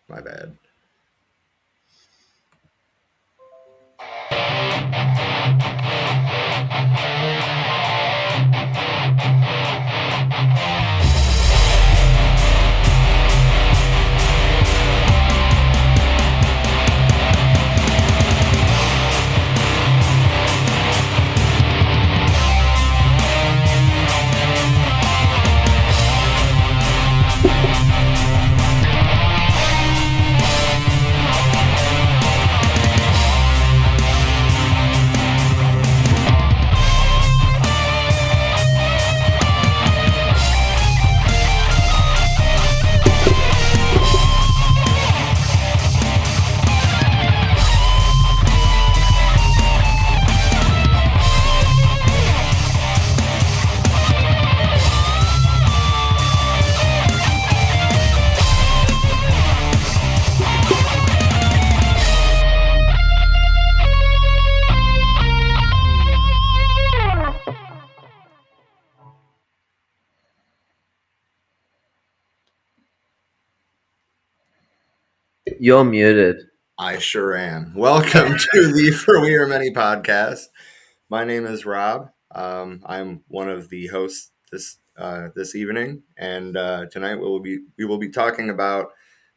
My bad. You're muted. I sure am. Welcome to the For We Are Many podcast. My name is Rob. I'm one of the hosts this evening, and tonight we will be talking about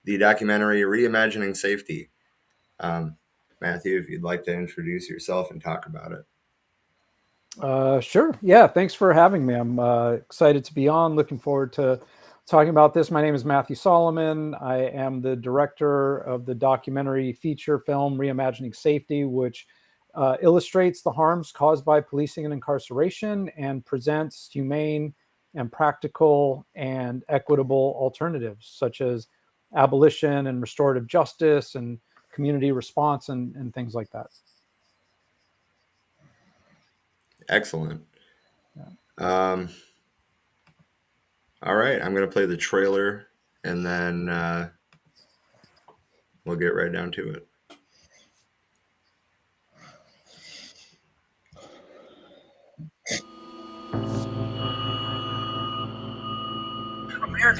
the documentary Reimagining Safety. Matthew, if you'd like to introduce yourself and talk about it. Sure. Yeah. Thanks for having me. I'm excited to be on. Looking forward to talking about this. My name is Matthew Solomon. I am the director of the documentary feature film Reimagining Safety, which illustrates the harms caused by policing and incarceration and presents humane and practical and equitable alternatives such as abolition and restorative justice and community response and things like that. Excellent. All right, I'm going to play the trailer, and then we'll get right down to it.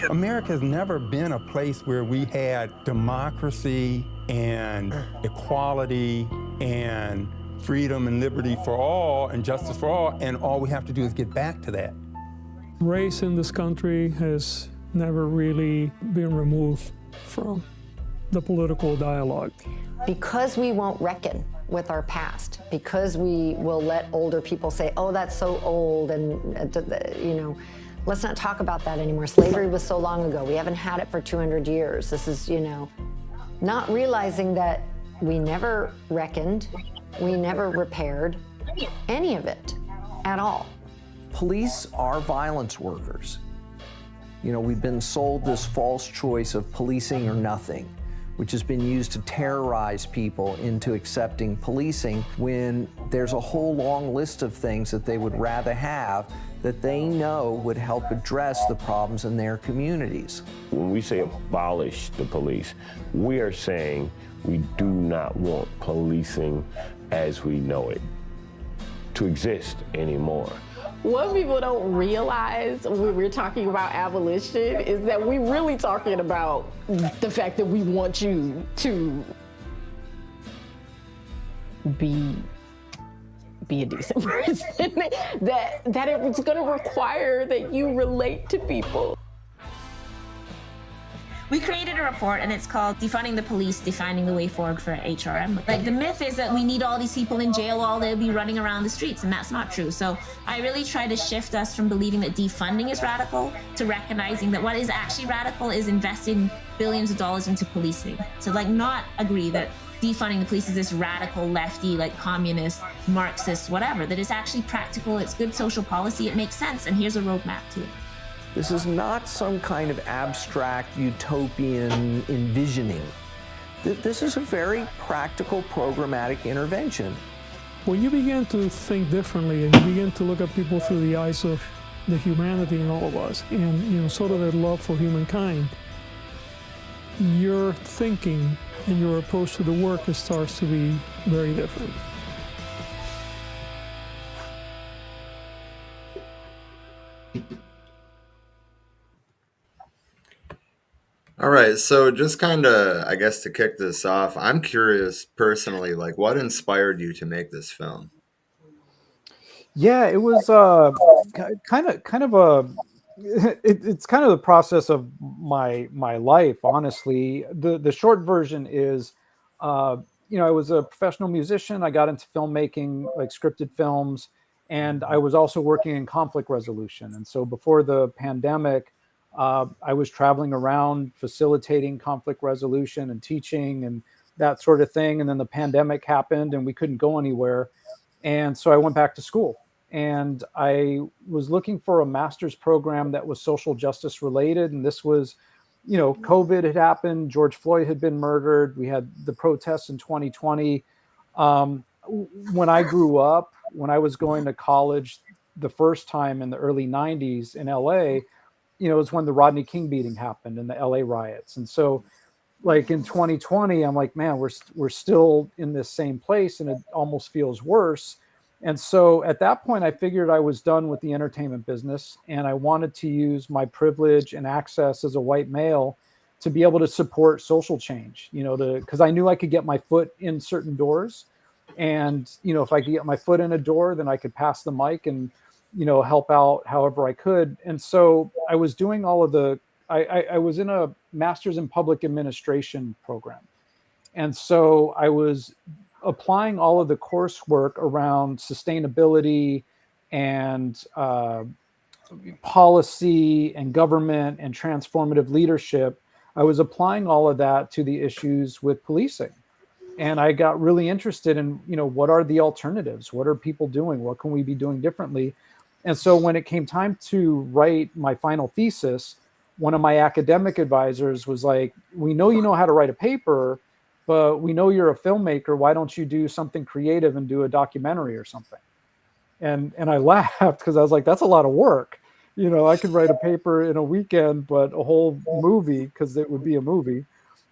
America has never been a place where we had democracy and equality and freedom and liberty for all and justice for all, and all we have to do is get back to that. Race in this country has never really been removed from the political dialogue. Because we won't reckon with our past, because we will let older people say, oh, that's so old, and let's not talk about that anymore. Slavery was so long ago. We haven't had it for 200 years. This is, not realizing that we never reckoned, we never repaired any of it at all. Police are violence workers. We've been sold this false choice of policing or nothing, which has been used to terrorize people into accepting policing when there's a whole long list of things that they would rather have that they know would help address the problems in their communities. When we say abolish the police, we are saying we do not want policing as we know it to exist anymore. What people don't realize when we're talking about abolition is that we're really talking about the fact that we want you to be a decent person, that it's going to require that you relate to people. We created a report and it's called Defunding the Police, Defining the Way Forward for HRM. Like, the myth is that we need all these people in jail while they'll be running around the streets, and that's not true. So I really try to shift us from believing that defunding is radical to recognizing that what is actually radical is investing billions of dollars into policing. So not agree that defunding the police is this radical lefty, communist, Marxist, whatever, that is actually practical, it's good social policy, it makes sense, and here's a roadmap to it. This is not some kind of abstract utopian envisioning. This is a very practical, programmatic intervention. When you begin to think differently and you begin to look at people through the eyes of the humanity in all of us and sort of that love for humankind, your thinking and your approach to the work starts to be very different. All right, so just kind of, I guess, to kick this off, I'm curious personally, like, what inspired you to make this film? Yeah, it was kind of a it's kind of the process of my life, honestly. The short version is, uh, I was a professional musician. I got into filmmaking, like scripted films, and I was also working in conflict resolution. And so before the pandemic, I was traveling around facilitating conflict resolution and teaching and that sort of thing. And then the pandemic happened, and we couldn't go anywhere. And so I went back to school, and I was looking for a master's program that was social justice related. And this was, COVID had happened, George Floyd had been murdered, we had the protests in 2020. When I grew up, when I was going to college the first time in the early 90s in LA, it was when the Rodney King beating happened and the LA riots. And so, like in 2020, I'm like, man, we're still in this same place, and it almost feels worse. And so at that point, I figured I was done with the entertainment business, and I wanted to use my privilege and access as a white male to be able to support social change, because I knew I could get my foot in certain doors. And, if I could get my foot in a door, then I could pass the mic and, help out however I could. And so I was doing all of I was in a master's in public administration program. And so I was applying all of the coursework around sustainability and policy and government and transformative leadership. I was applying all of that to the issues with policing. And I got really interested in, what are the alternatives? What are people doing? What can we be doing differently? And so when it came time to write my final thesis, one of my academic advisors was like, we know you know how to write a paper, but we know you're a filmmaker. Why don't you do something creative and do a documentary or something? And I laughed because I was like, that's a lot of work. I could write a paper in a weekend, but a whole movie, because it would be a movie.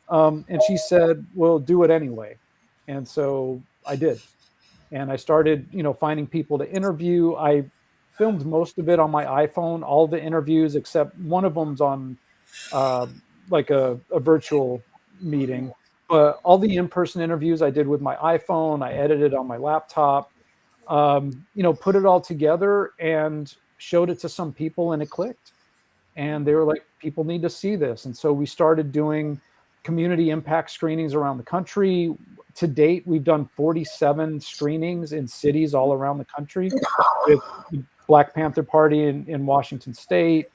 And she said, well, do it anyway. And so I did. And I started, finding people to interview. I filmed most of it on my iPhone, all the interviews, except one of them's on like a virtual meeting. But all the in-person interviews I did with my iPhone. I edited on my laptop, put it all together and showed it to some people, and it clicked. And they were like, people need to see this. And so we started doing community impact screenings around the country. To date, we've done 47 screenings in cities all around the country with the Black Panther Party in Washington State,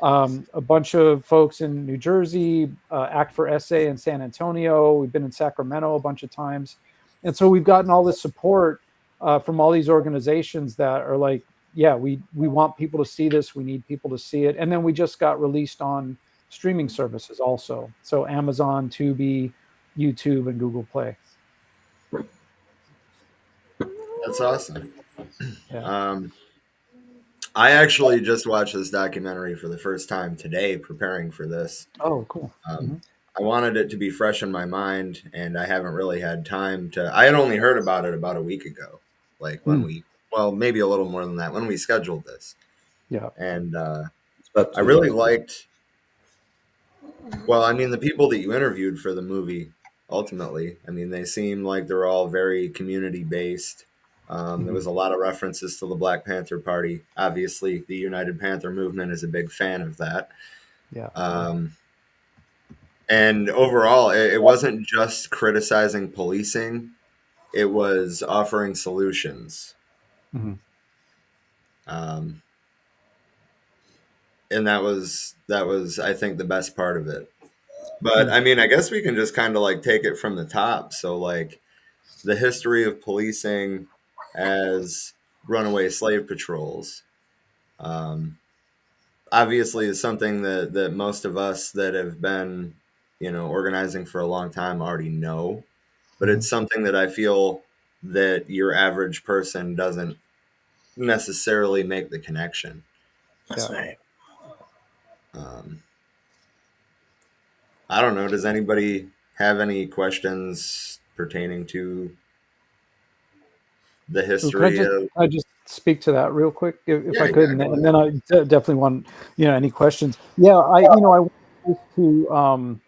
a bunch of folks in New Jersey, Act for SA in San Antonio. We've been in Sacramento a bunch of times. And so we've gotten all this support from all these organizations that are like, yeah, we want people to see this. We need people to see it. And then we just got released on streaming services also. So Amazon, Tubi, YouTube, and Google Play. That's awesome. Yeah. I actually just watched this documentary for the first time today, preparing for this. Oh, cool. I wanted it to be fresh in my mind, and I haven't really had time to. I had only heard about it about a week ago, like when well, maybe a little more than that, when we scheduled this. Yeah. And I really liked. Well, I mean, the people that you interviewed for the movie, ultimately, I mean, they seem like they're all very community based. There was a lot of references to the Black Panther Party. Obviously, the United Panther movement is a big fan of that. Yeah. And overall, it wasn't just criticizing policing; it was offering solutions. And that was, I think, the best part of it. But I mean, I guess we can just kind of like take it from the top. So, like, the history of policing as runaway slave patrols, obviously is something that most of us that have been, organizing for a long time already know. But it's something that I feel that your average person doesn't necessarily make the connection. That's right. I don't know. Does anybody have any questions pertaining to the history of? I just speak to that real quick, if Yeah, I could, yeah, and then I definitely want any questions. Yeah, I went just to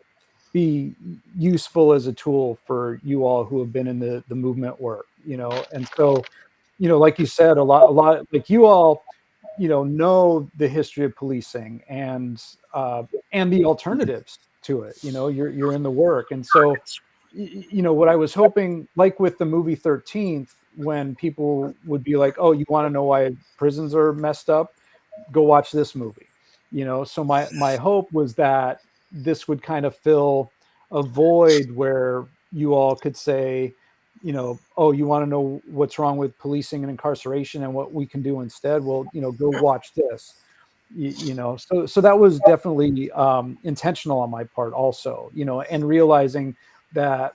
be useful as a tool for you all who have been in the movement work, and so, like you said, a lot like you all, know the history of policing and the alternatives to it. You're in the work, and so, what I was hoping, like with the movie 13th, when people would be like, "Oh, you want to know why prisons are messed up? Go watch this movie." So my hope was that this would kind of fill a void where you all could say, "Oh, you want to know what's wrong with policing and incarceration and what we can do instead? Well, go watch this." So that was definitely intentional on my part also, and realizing that,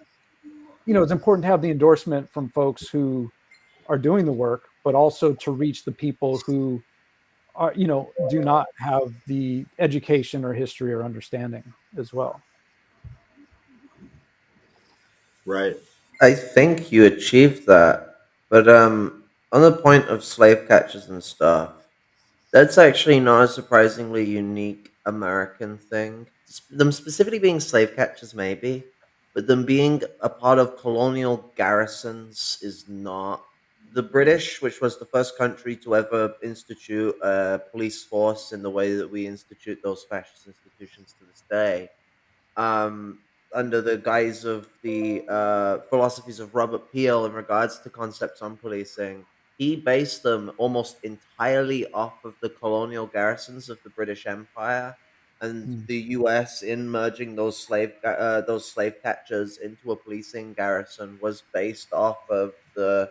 it's important to have the endorsement from folks who are doing the work, but also to reach the people who are, do not have the education or history or understanding as well. Right. I think you achieved that. But on the point of slave catchers and stuff, that's actually not a surprisingly unique American thing. Them specifically being slave catchers, maybe, but them being a part of colonial garrisons is not. The British, which was the first country to ever institute a police force in the way that we institute those fascist institutions to this day, um, under the guise of the philosophies of Robert Peel in regards to concepts on policing. He based them almost entirely off of the colonial garrisons of the British Empire, and Mm. the U.S. in merging those slave catchers into a policing garrison was based off of the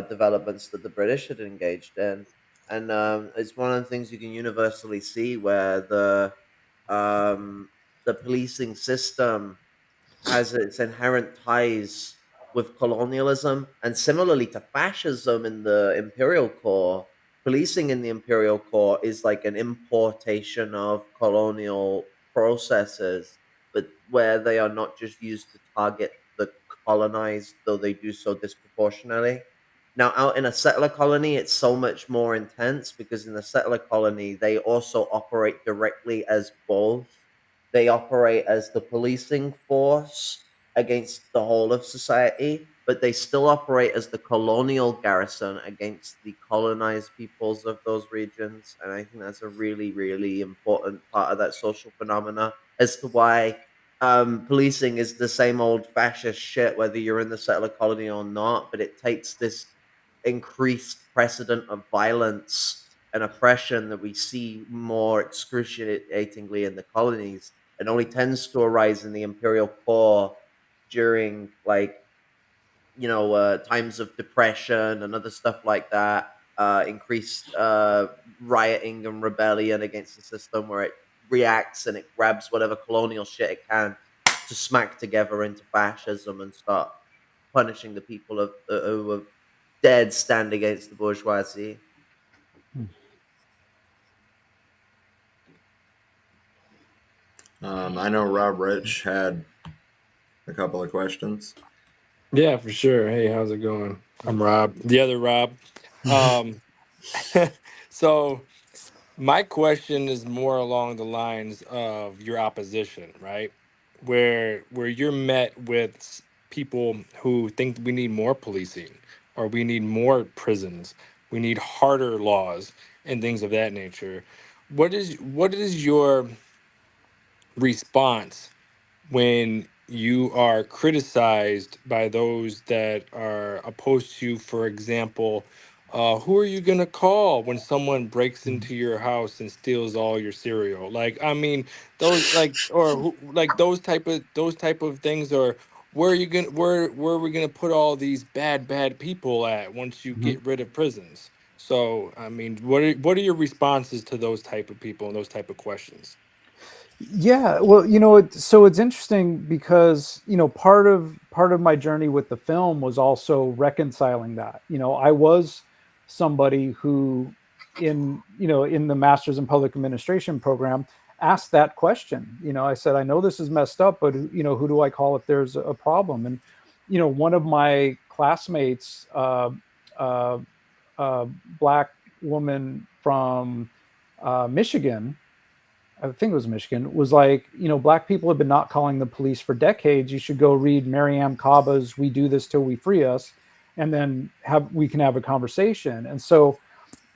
developments that the British had engaged in, and it's one of the things you can universally see where um, the policing system has its inherent ties with colonialism, and similarly to fascism in the imperial core, policing in the imperial core is like an importation of colonial processes, but where they are not just used to target the colonized, though they do so disproportionately. Now, out in a settler colony, it's so much more intense because in the settler colony, they also operate directly as both. They operate as the policing force against the whole of society, but they still operate as the colonial garrison against the colonized peoples of those regions. And I think that's a really, really important part of that social phenomena as to why policing is the same old fascist shit, whether you're in the settler colony or not, but it takes this increased precedent of violence and oppression that we see more excruciatingly in the colonies, and only tends to arise in the imperial core during times of depression and other stuff like that, increased rioting and rebellion against the system, where it reacts and it grabs whatever colonial shit it can to smack together into fascism and start punishing the people who have dared stand against the bourgeoisie. I know Rob Rich had a couple of questions. Yeah, for sure. Hey, how's it going? I'm Rob, the other Rob. Um, so my question is more along the lines of your opposition, right? Where you're met with people who think we need more policing or we need more prisons, we need harder laws and things of that nature. What is your response when you are criticized by those that are opposed to you? For example, who are you going to call when someone breaks into your house and steals all your cereal? Like, I mean, those like, or like those type of things, or where are we going to put all these bad people at once you Mhm. get rid of prisons? So, I mean, what are your responses to those type of people and those type of questions? Yeah, well, so it's interesting because, part of my journey with the film was also reconciling that. I was somebody who, in the Masters in Public Administration program, asked that question. I said, I know this is messed up, but who do I call if there's a problem? And one of my classmates, uh, black woman from Michigan, I think it was Michigan, was like, black people have been not calling the police for decades. You should go read Mariam Kaba's "We Do This Till We Free Us," and then we can have a conversation. And so,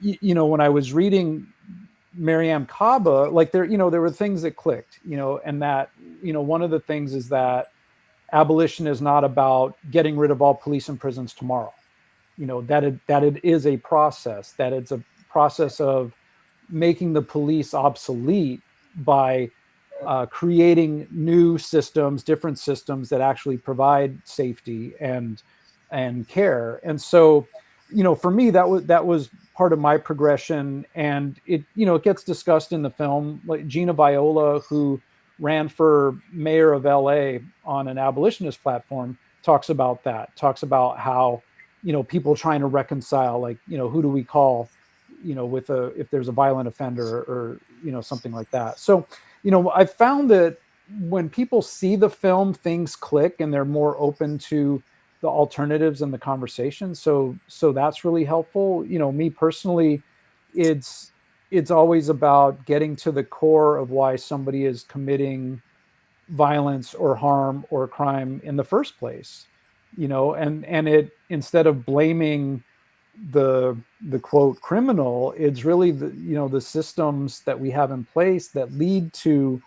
when I was reading Mariam Kaba, like there were things that clicked, and that, one of the things is that abolition is not about getting rid of all police and prisons tomorrow. That it is a process, that it's a process of making the police obsolete by creating new systems, different systems that actually provide safety and care. And so, for me, that was part of my progression, and it gets discussed in the film. Like Gina Viola, who ran for mayor of LA on an abolitionist platform, talks about that. Talks about how people trying to reconcile, like who do we call with if there's a violent offender or something like that. So I found that when people see the film, things click and they're more open to the alternatives and the conversation. So that's really helpful. Me personally, it's always about getting to the core of why somebody is committing violence or harm or crime in the first place. And it, instead of blaming the quote criminal, it's really the systems that we have in place that lead to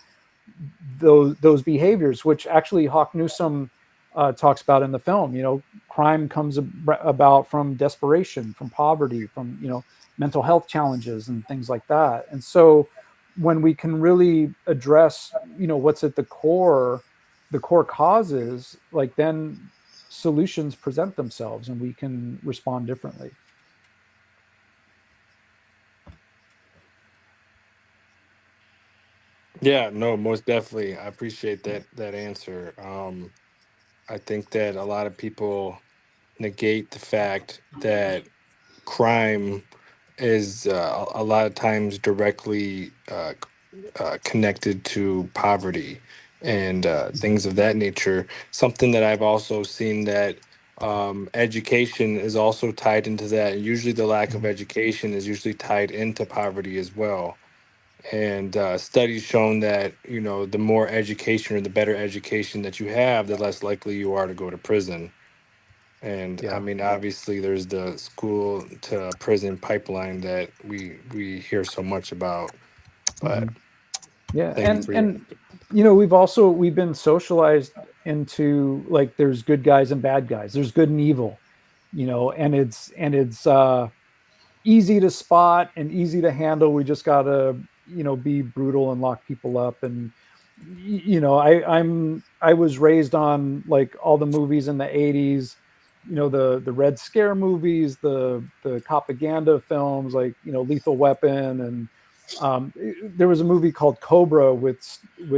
those behaviors, which actually Hawk Newsome talks about in the film. Crime comes about from desperation, from poverty, from mental health challenges and things like that. And so when we can really address what's at the core causes, like, then solutions present themselves and we can respond differently. Yeah, no, most definitely. I appreciate that answer. I think that a lot of people negate the fact that crime is a lot of times directly connected to poverty and things of that nature. Something that I've also seen that education is also tied into that. Usually, the lack of education is usually tied into poverty as well. And studies shown that the more education or the better education that you have, the less likely you are to go to prison. And I Yeah. mean, obviously, there's the school to prison pipeline that we hear so much about. But Yeah, thank you and for your. and we've been socialized into, like, there's good guys and bad guys. There's good and evil, and it's easy to spot and easy to handle. We just gotta be brutal and lock people up. And I was raised on, like, all the movies in the 80s, the Red Scare movies, the propaganda films, like Lethal Weapon. And there was a movie called Cobra with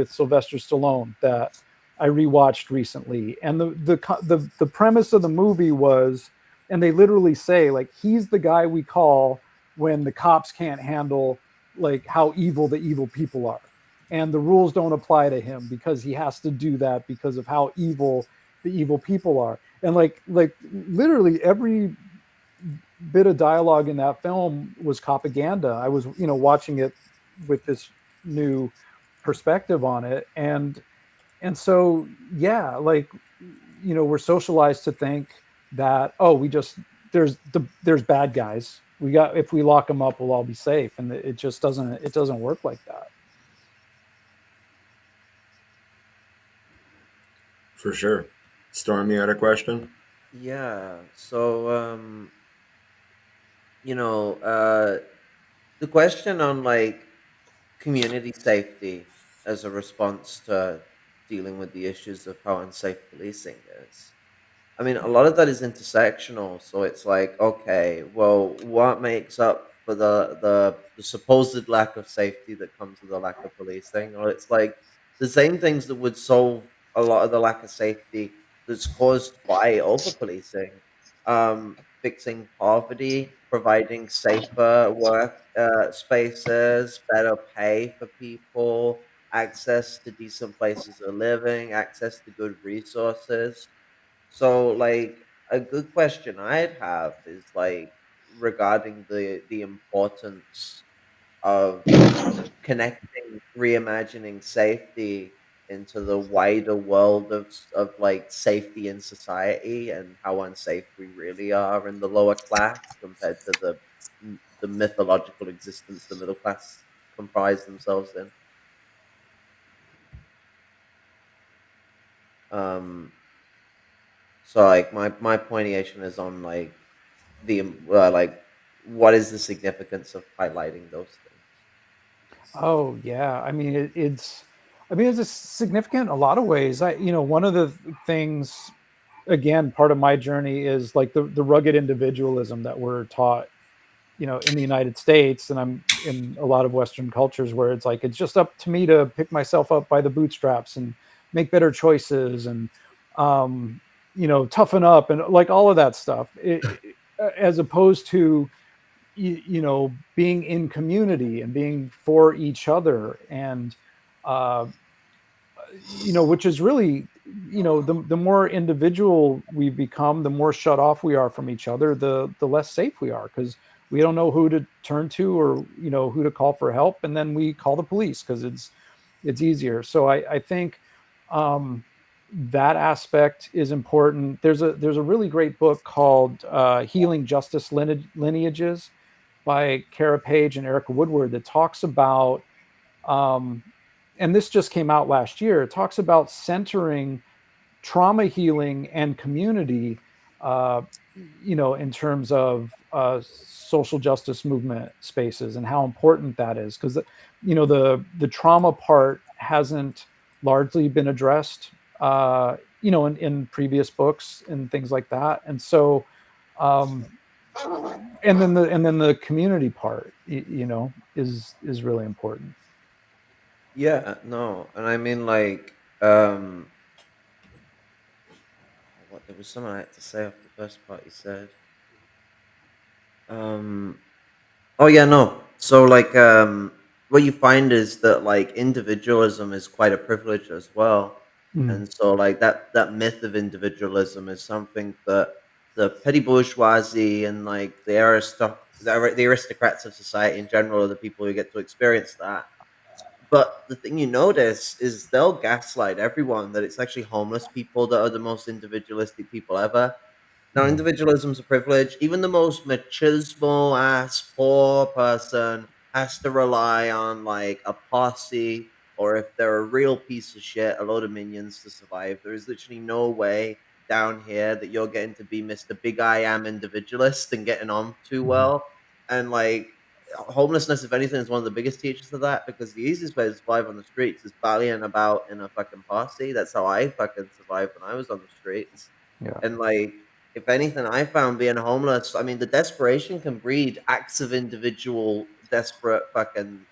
Sylvester Stallone that I rewatched recently. And the premise of the movie was, and they literally say, like, he's the guy we call when the cops can't handle, like, how evil the evil people are, and the rules don't apply to him because he has to do that because of how evil the evil people are. And like literally every bit of dialogue in that film was propaganda. I was watching it with this new perspective on it. And so, yeah, like, we're socialized to think that, oh, we just, there's bad guys, we got, if we lock them up, we'll all be safe. And it doesn't work like that. For sure. Storm, you had a question? Yeah. So, the question on, like, community safety as a response to dealing with the issues of how unsafe policing is. I mean, a lot of that is intersectional. So it's like, okay, well, what makes up for the supposed lack of safety that comes with the lack of policing? Or it's like the same things that would solve a lot of the lack of safety that's caused by over policing. Fixing poverty, providing safer work spaces, better pay for people, access to decent places of living, access to good resources. So, like, a good question I'd have is, like, regarding the importance of connecting reimagining safety into the wider world of like safety in society and how unsafe we really are in the lower class compared to the mythological existence the middle class comprise themselves in. Um, so like my pointation is on like the like what is the significance of highlighting those things? Oh yeah, I mean it's a significant in a lot of ways. One of the things, again, part of my journey is like the rugged individualism that we're taught, in the United States, and I'm in a lot of Western cultures where it's like it's just up to me to pick myself up by the bootstraps and make better choices and um, toughen up and like all of that stuff. As opposed to being in community and being for each other and uh, which is really, the more individual we become, the more shut off we are from each other, the less safe we are, because we don't know who to turn to or who to call for help, and then we call the police because it's easier. So I think um, that aspect is important. There's a really great book called Healing Justice Lineages by Kara Page and Erica Woodward that talks about um, and this just came out last year. It talks about centering trauma healing and community, uh, in terms of social justice movement spaces and how important that is. Because the trauma part hasn't largely been addressed, in previous books and things like that. And so, um, and then the community part, is really important. Yeah, no, and I mean like what there was something I had to say off the first part you said. Um oh yeah, no. So like what you find is that like individualism is quite a privilege as well. Mm. And so like that myth of individualism is something that the petty bourgeoisie and like the aristocrats of society in general are the people who get to experience that. But the thing you notice is they'll gaslight everyone that it's actually homeless people that are the most individualistic people ever. Now, Mm. individualism's a privilege. Even the most machismo ass poor person has to rely on like a posse, or if they're a real piece of shit, a load of minions to survive. There is literally no way down here that you're getting to be Mr. Big I Am individualist and getting on too Mhm. well. And like homelessness, if anything, is one of the biggest teachers of that because the easiest way to survive on the streets is ballying about in a fucking posse. That's how I fucking survived when I was on the streets. Yeah. And like if anything, I found being homeless, I mean, the desperation can breed acts of individual desperate fucking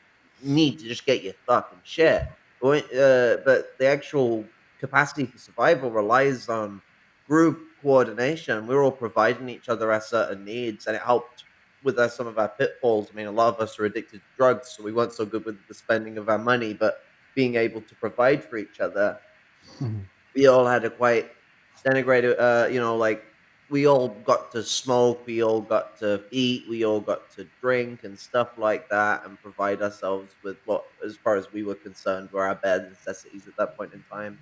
need to just get your fucking shit. But the actual capacity for survival relies on group coordination. We're all providing each other our certain needs, and it helped with some of our pitfalls. I mean, a lot of us are addicted to drugs, so we weren't so good with the spending of our money, but being able to provide for each other, Mhm. we all had a quite denigrated like we all got to smoke, we all got to eat, we all got to drink and stuff like that and provide ourselves with what, as far as we were concerned, were our bare necessities at that point in time.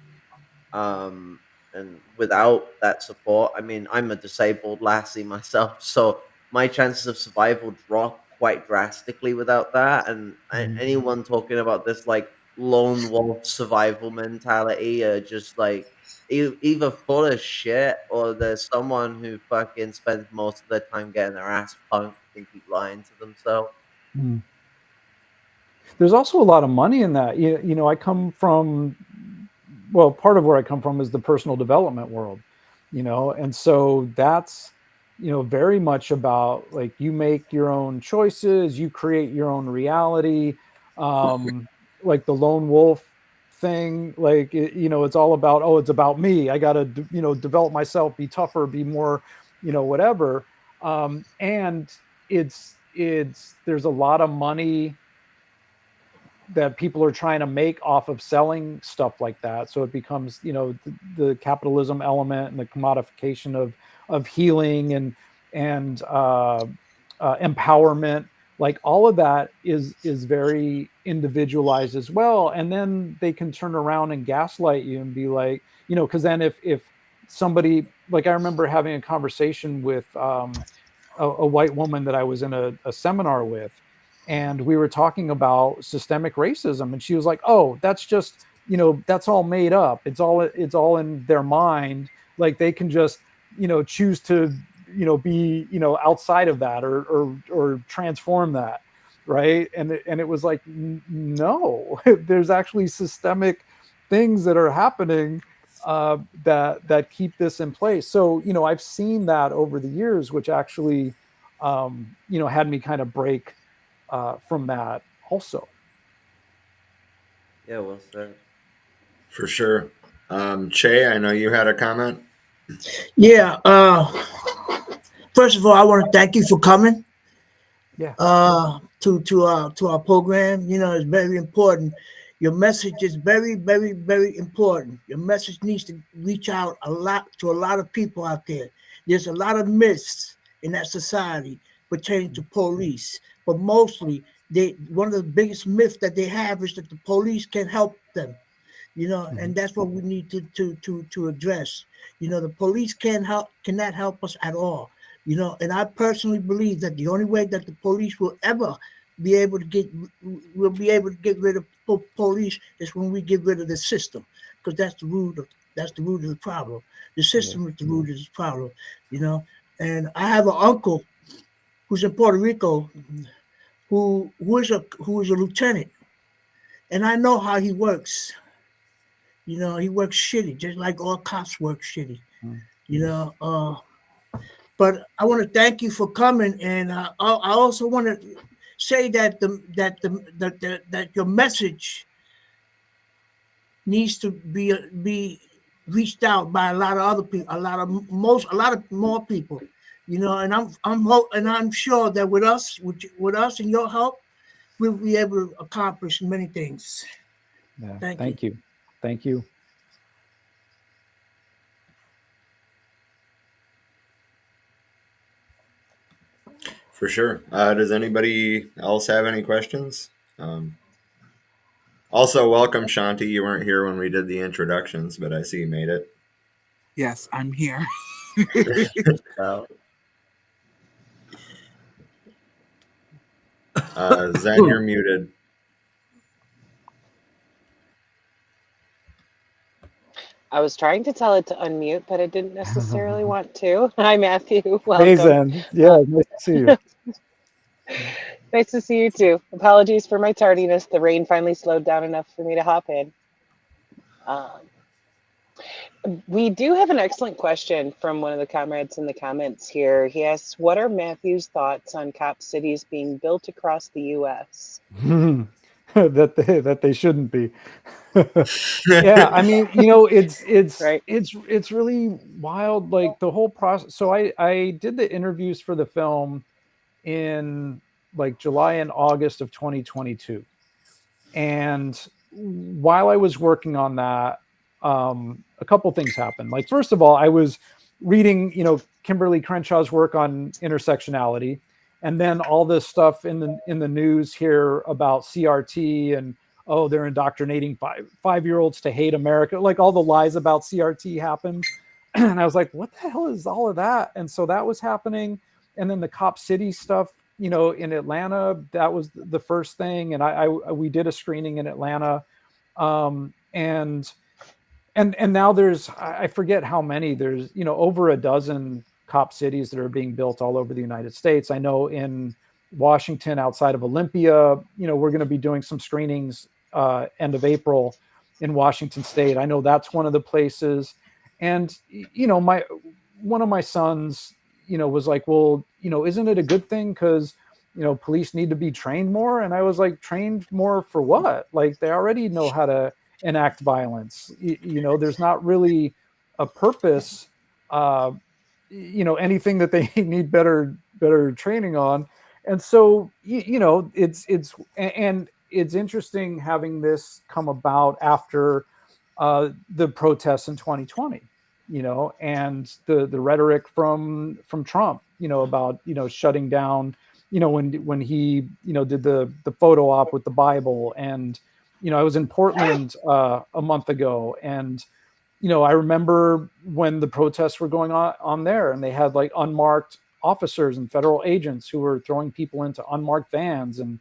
um, and without that support, I mean, I'm a disabled lassie myself, so my chances of survival drop quite drastically without that. And Mhm. anyone talking about this like lone wolf survival mentality are just like either full of shit or there's someone who fucking spends most of their time getting their ass punked and keep lying to themselves. Mm. There's also a lot of money in that. I come from, well, part of where I come from is the personal development world, and so that's, very much about like you make your own choices, you create your own reality. Um, like the lone wolf thing, like, it's all about, oh, it's about me. I got to, develop myself, be tougher, be more, whatever. And there's a lot of money that people are trying to make off of selling stuff like that. So it becomes, the capitalism element and the commodification of healing and empowerment. like all of that is very individualized as well. And then they can turn around and gaslight you and be like, because then if somebody, like, I remember having a conversation with a white woman that I was in a seminar with, and we were talking about systemic racism, and she was like, "Oh, that's just, that's all made up. It's all in their mind. Like they can just, choose to, be, outside of that, or transform that, right?" And it was like, no, there's actually systemic things that are happening that keep this in place. So I've seen that over the years, which actually had me kind of break from that also. Yeah, well said. For sure. Che, I know you had a comment. Yeah. First of all, I want to thank you for coming. Yeah. To our program. It's very important. Your message is very, very, very important. Your message needs to reach out to a lot of people out there. There's a lot of myths in that society pertaining to police, but mostly one of the biggest myths that they have is that the police can help them. And that's what we need to address. The police cannot help us at all. And I personally believe that the only way that the police will ever be able to get rid of police is when we get rid of the system, because that's the root of the problem. The system is the root of the problem. And I have an uncle who's in Puerto Rico who is a lieutenant, and I know how he works. He works shitty, just like all cops work shitty. But I want to thank you for coming, and I also want to say that that your message needs to be reached out by a lot of other people, a lot of more people. And I'm sure that with us and your help, we'll be able to accomplish many things. Yeah. Thank you. Thank you. For sure. Does anybody else have any questions? Also, welcome, Shanti. You weren't here when we did the introductions, but I see you made it. Yes, I'm here. Zen, you're muted. I was trying to tell it to unmute, but it didn't necessarily want to. Hi, Matthew. Welcome. Hey, Zen. Yeah, nice to see you. Nice to see you too. Apologies for my tardiness. The rain finally slowed down enough for me to hop in. We do have an excellent question from one of the comrades in the comments here. He asks, what are Matthew's thoughts on cop cities being built across the U.S.? that they shouldn't be. Yeah, I mean, it's right. it's really wild, like the whole process. So I did the interviews for the film in like July and August of 2022, and while I was working on that, a couple things happened. Like, first of all, I was reading Kimberly Crenshaw's work on intersectionality, and then all this stuff in the news here about CRT, and they're indoctrinating five-year-olds to hate America. Like, all the lies about CRT happened. And I was like, what the hell is all of that? And so that was happening. And then the Cop City stuff, in Atlanta, that was the first thing. And we did a screening in Atlanta. And now there's, I forget how many, there's, over a dozen cop cities that are being built all over the United States. I know in Washington, outside of Olympia, we're going to be doing some screenings end of April in Washington State. I know that's one of the places. And, one of my sons, was like, well, isn't it a good thing? Because, police need to be trained more. And I was like, trained more for what? Like, they already know how to enact violence. There's not really a purpose, anything that they need better training on. And so, it's interesting having this come about after the protests in 2020, and the rhetoric from Trump, about, shutting down when he did the photo op with the Bible. And I was in Portland a month ago, and I remember when the protests were going on there, and they had like unmarked officers and federal agents who were throwing people into unmarked vans, and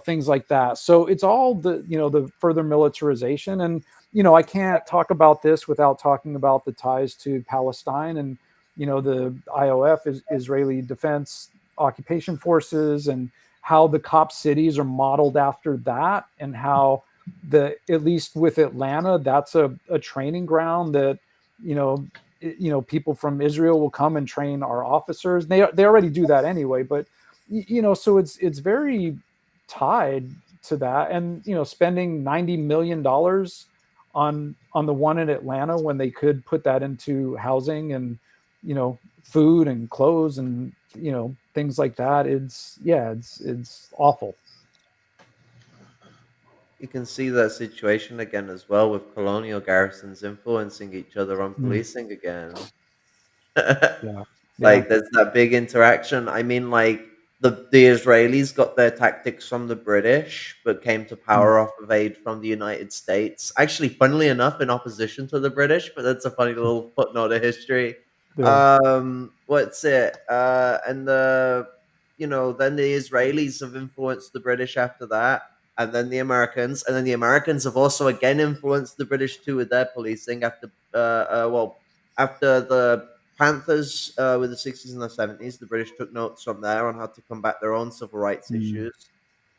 things like that. So it's all the further militarization. And I can't talk about this without talking about the ties to Palestine and the IOF, is Israeli Defense Occupation Forces, and how the cop cities are modeled after that, and how at least with Atlanta, that's a training ground that people from Israel will come and train our officers. They already do that anyway, but so it's very tied to that. And spending $90 million on the one in Atlanta, when they could put that into housing and food and clothes and things like that. It's awful. You can see that situation again as well with colonial garrisons influencing each other on policing again. Yeah. Like there's that big interaction. I mean, like the Israelis got their tactics from the British, but came to power off of aid from the United States. Actually, funnily enough, in opposition to the British, but that's a funny little footnote of history. What's it? And then the Israelis have influenced the British after that, and then the Americans, and then the Americans have also again influenced the British too with their policing after the Panthers with the 60s and the 70s, the British took notes from there on how to combat their own civil rights issues.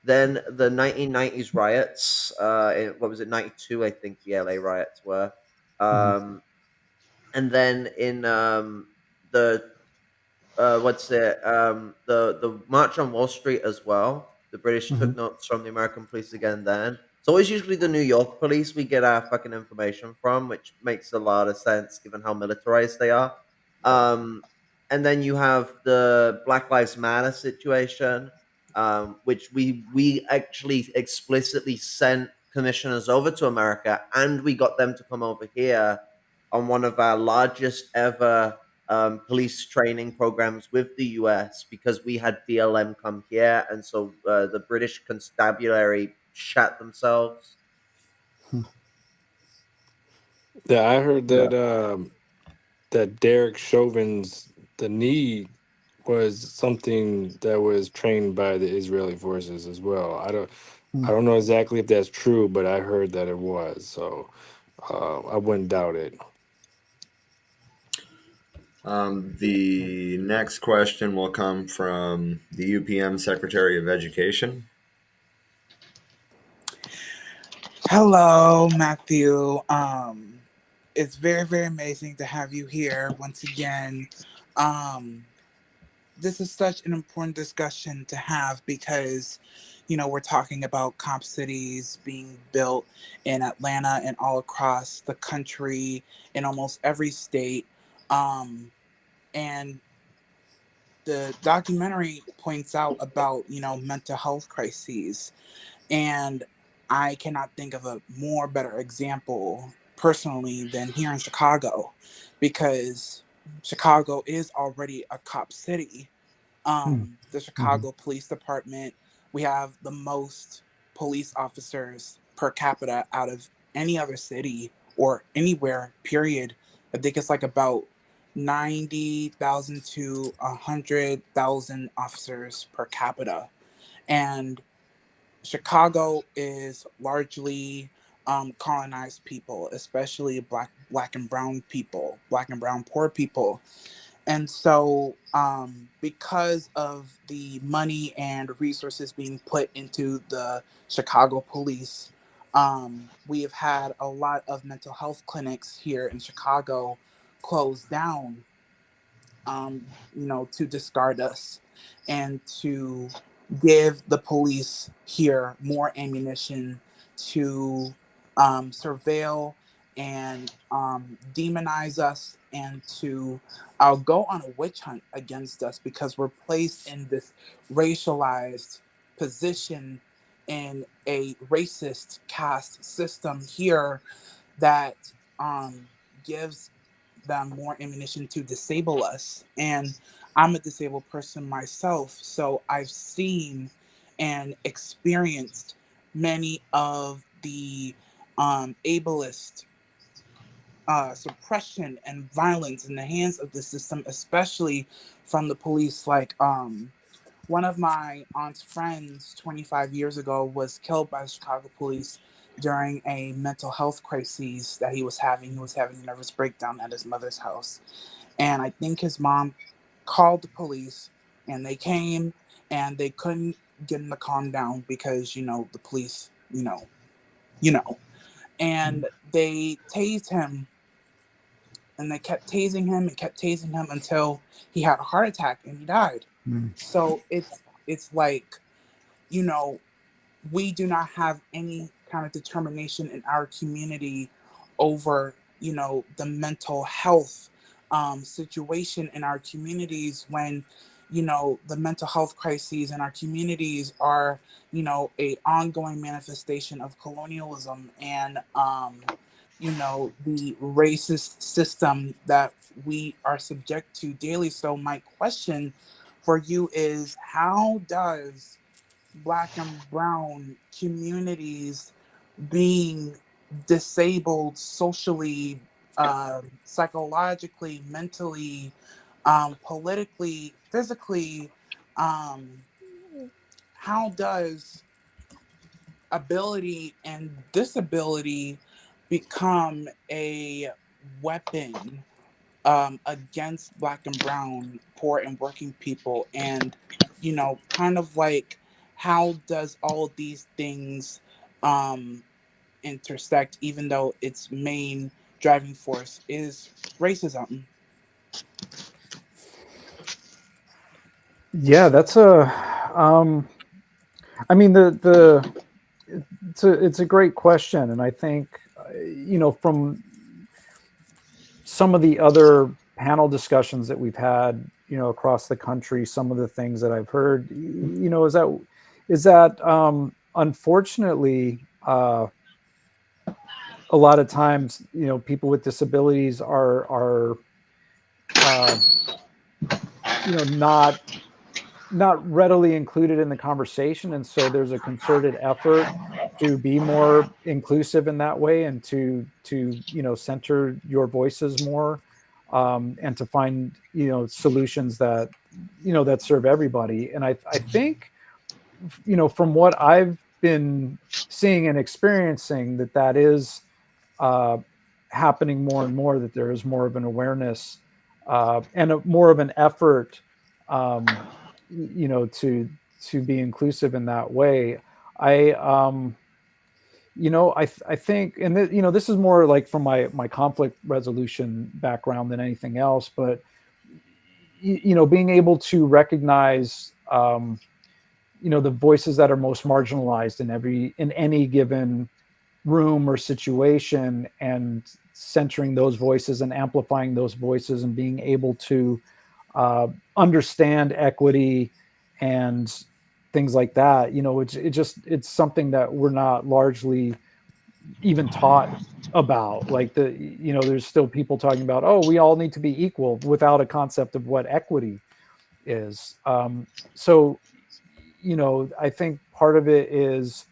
Then the 1990s riots, what was it, 92, I think the LA riots were. And then in the the March on Wall Street as well. The British took notes from the American police again then. It's always usually the New York police we get our fucking information from, which makes a lot of sense given how militarized they are. Um, and then you have the Black Lives Matter situation, which we actually explicitly sent commissioners over to America, and we got them to come over here on one of our largest ever police training programs with the US because we had BLM come here, and so the British constabulary shat themselves. Yeah, I heard that Derek Chauvin's the knee was something that was trained by the Israeli forces as well. I don't know exactly if that's true, but I heard that it was. So I wouldn't doubt it. The next question will come from the UPM Secretary of Education. Hello, Matthew. It's very, very amazing to have you here once again. This is such an important discussion to have because, we're talking about cop cities being built in Atlanta and all across the country in almost every state. And the documentary points out about, mental health crises. And I cannot think of a more better example personally than here in Chicago, because Chicago is already a cop city. The Chicago Police Department, we have the most police officers per capita out of any other city or anywhere, period. I think it's like about 90,000 to 100,000 officers per capita. And Chicago is largely colonized people, especially black and brown people, black and brown poor people. And so, because of the money and resources being put into the Chicago police, we have had a lot of mental health clinics here in Chicago closed down, to discard us and to give the police here more ammunition to surveil and demonize us and to go on a witch hunt against us because we're placed in this racialized position in a racist caste system here that gives them more ammunition to disable us. And I'm a disabled person myself, so I've seen and experienced many of the ableist suppression and violence in the hands of the system, especially from the police. Like one of my aunt's friends 25 years ago was killed by the Chicago police during a mental health crisis that he was having. He was having a nervous breakdown at his mother's house. And I think his mom called the police and they came and they couldn't get him to calm down because, the police, and they tased him and they kept tasing him and kept tasing him until he had a heart attack and he died. So it's like, you know, we do not have any kind of determination in our community over, the mental health situation in our communities when, the mental health crises in our communities are, a ongoing manifestation of colonialism and, the racist system that we are subject to daily. So my question for you is, how does Black and brown communities being disabled socially, psychologically, mentally, politically, physically, um, how does ability and disability become a weapon against Black and brown, poor and working people? And, kind of like, how does all of these things um, intersect, even though its main driving force is racism? Yeah, that's a. I mean, it's a great question, and I think from some of the other panel discussions that we've had, across the country, some of the things that I've heard, is that unfortunately, a lot of times, people with disabilities are uh, not readily included in the conversation, and so there's a concerted effort to be more inclusive in that way, and to center your voices more, and to find solutions that serve everybody. And I think from what I've been seeing and experiencing, that is uh, happening more and more, that there is more of an awareness, and more of an effort, to be inclusive in that way. I I think, and this is more like from my conflict resolution background than anything else, but being able to recognize the voices that are most marginalized in any given room or situation, and centering those voices and amplifying those voices, and being able to understand equity and things like that. It's something that we're not largely even taught about. Like there's still people talking about, oh, we all need to be equal, without a concept of what equity is. So I think part of it is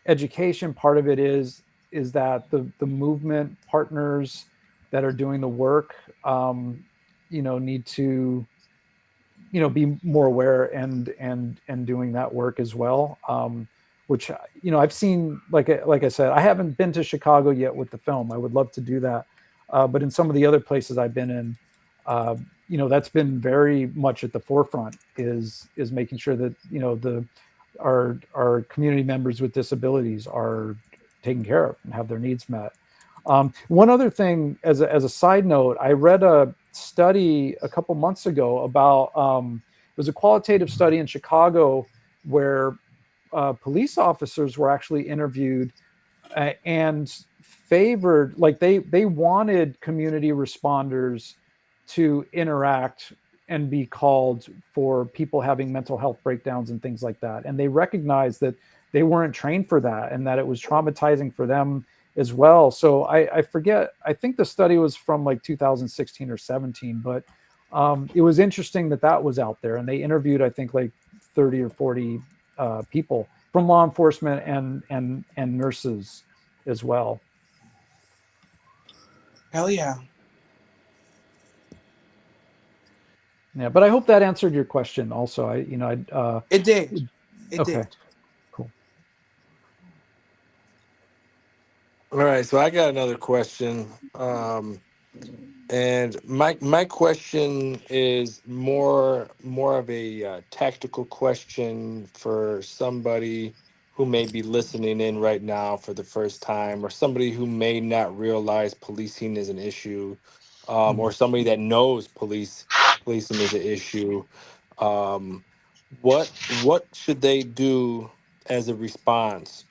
education, part of it is that the movement partners that are doing the work need to be more aware and doing that work as well, which I've seen, like I said, I haven't been to Chicago yet with the film. I would love to do that, but in some of the other places I've been in, that's been very much at the forefront, is making sure that our community members with disabilities are taken care of and have their needs met. One other thing, as a side note, I read a study a couple months ago about, it was a qualitative study in Chicago, where police officers were actually interviewed, and favored, like they wanted community responders to interact and be called for people having mental health breakdowns and things like that, and they recognized that they weren't trained for that, and that it was traumatizing for them as well. So I forget, I think the study was from like 2016 or 17, but it was interesting that was out there, and they interviewed, I think, like 30 or 40 people from law enforcement and nurses as well. Hell yeah. Yeah, but I hope that answered your question. Also, it did. It okay, did. cool. All right, so I got another question. And my question is more of a tactical question for somebody who may be listening in right now for the first time, or somebody who may not realize policing is an issue, or somebody that knows policing is an issue. Um, what should they do as a response?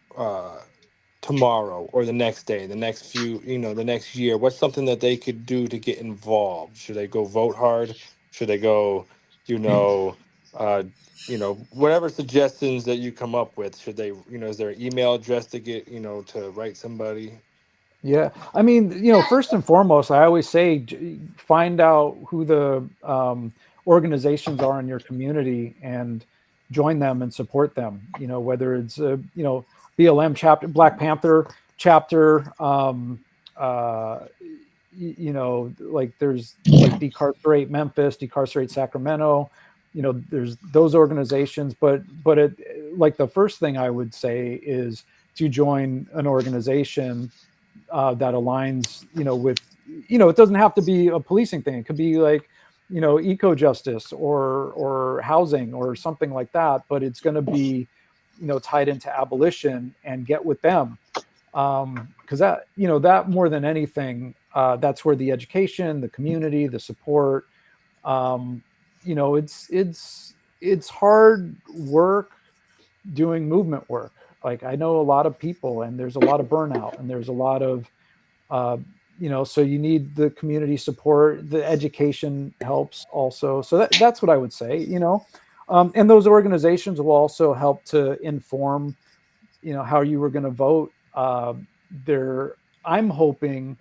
Tomorrow or the next day, the next few, the next year? What's something that they could do to get involved? Should they go vote hard? Should they go, uh, whatever suggestions that you come up with? Should they, is there an email address to get, to write somebody? Yeah, I mean, first and foremost, I always say find out who the organizations are in your community and join them and support them. Whether it's BLM chapter, Black Panther chapter, like there's like Decarcerate Memphis, Decarcerate Sacramento. There's those organizations, but like the first thing I would say is to join an organization that aligns, with, it doesn't have to be a policing thing. It could be like, eco justice or housing or something like that. But it's going to be, tied into abolition, and get with them, because that, that more than anything, that's where the education, the community, the support. It's hard work doing movement work. Like, I know a lot of people, and there's a lot of burnout, and there's a lot of so you need the community support. The education helps also. So that's what I would say. And those organizations will also help to inform how you were going to vote. I'm hoping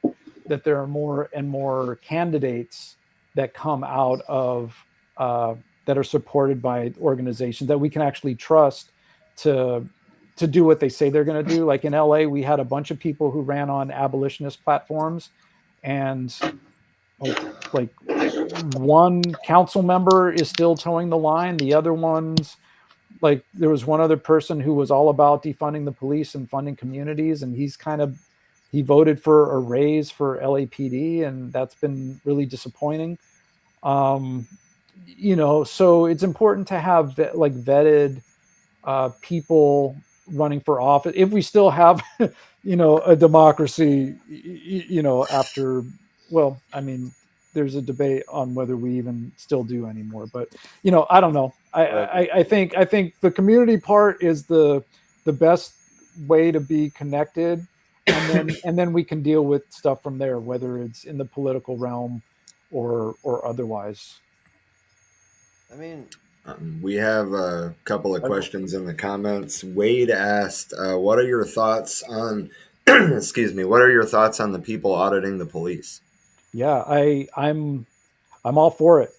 that there are more and more candidates that come out of that are supported by organizations that we can actually trust to do what they say they're going to do. Like in LA, we had a bunch of people who ran on abolitionist platforms, and like one council member is still towing the line. The other ones, like there was one other person who was all about defunding the police and funding communities, and he voted for a raise for LAPD, and that's been really disappointing. So it's important to have vetted people running for office, if we still have a democracy, after, well, I mean, there's a debate on whether we even still do anymore, but I don't know. I think the community part is the best way to be connected, and then we can deal with stuff from there, whether it's in the political realm or otherwise. I mean, we have a couple of questions in the comments. Wade asked, what are your thoughts on excuse me, what are your thoughts on the people auditing the police? Yeah, I'm all for it.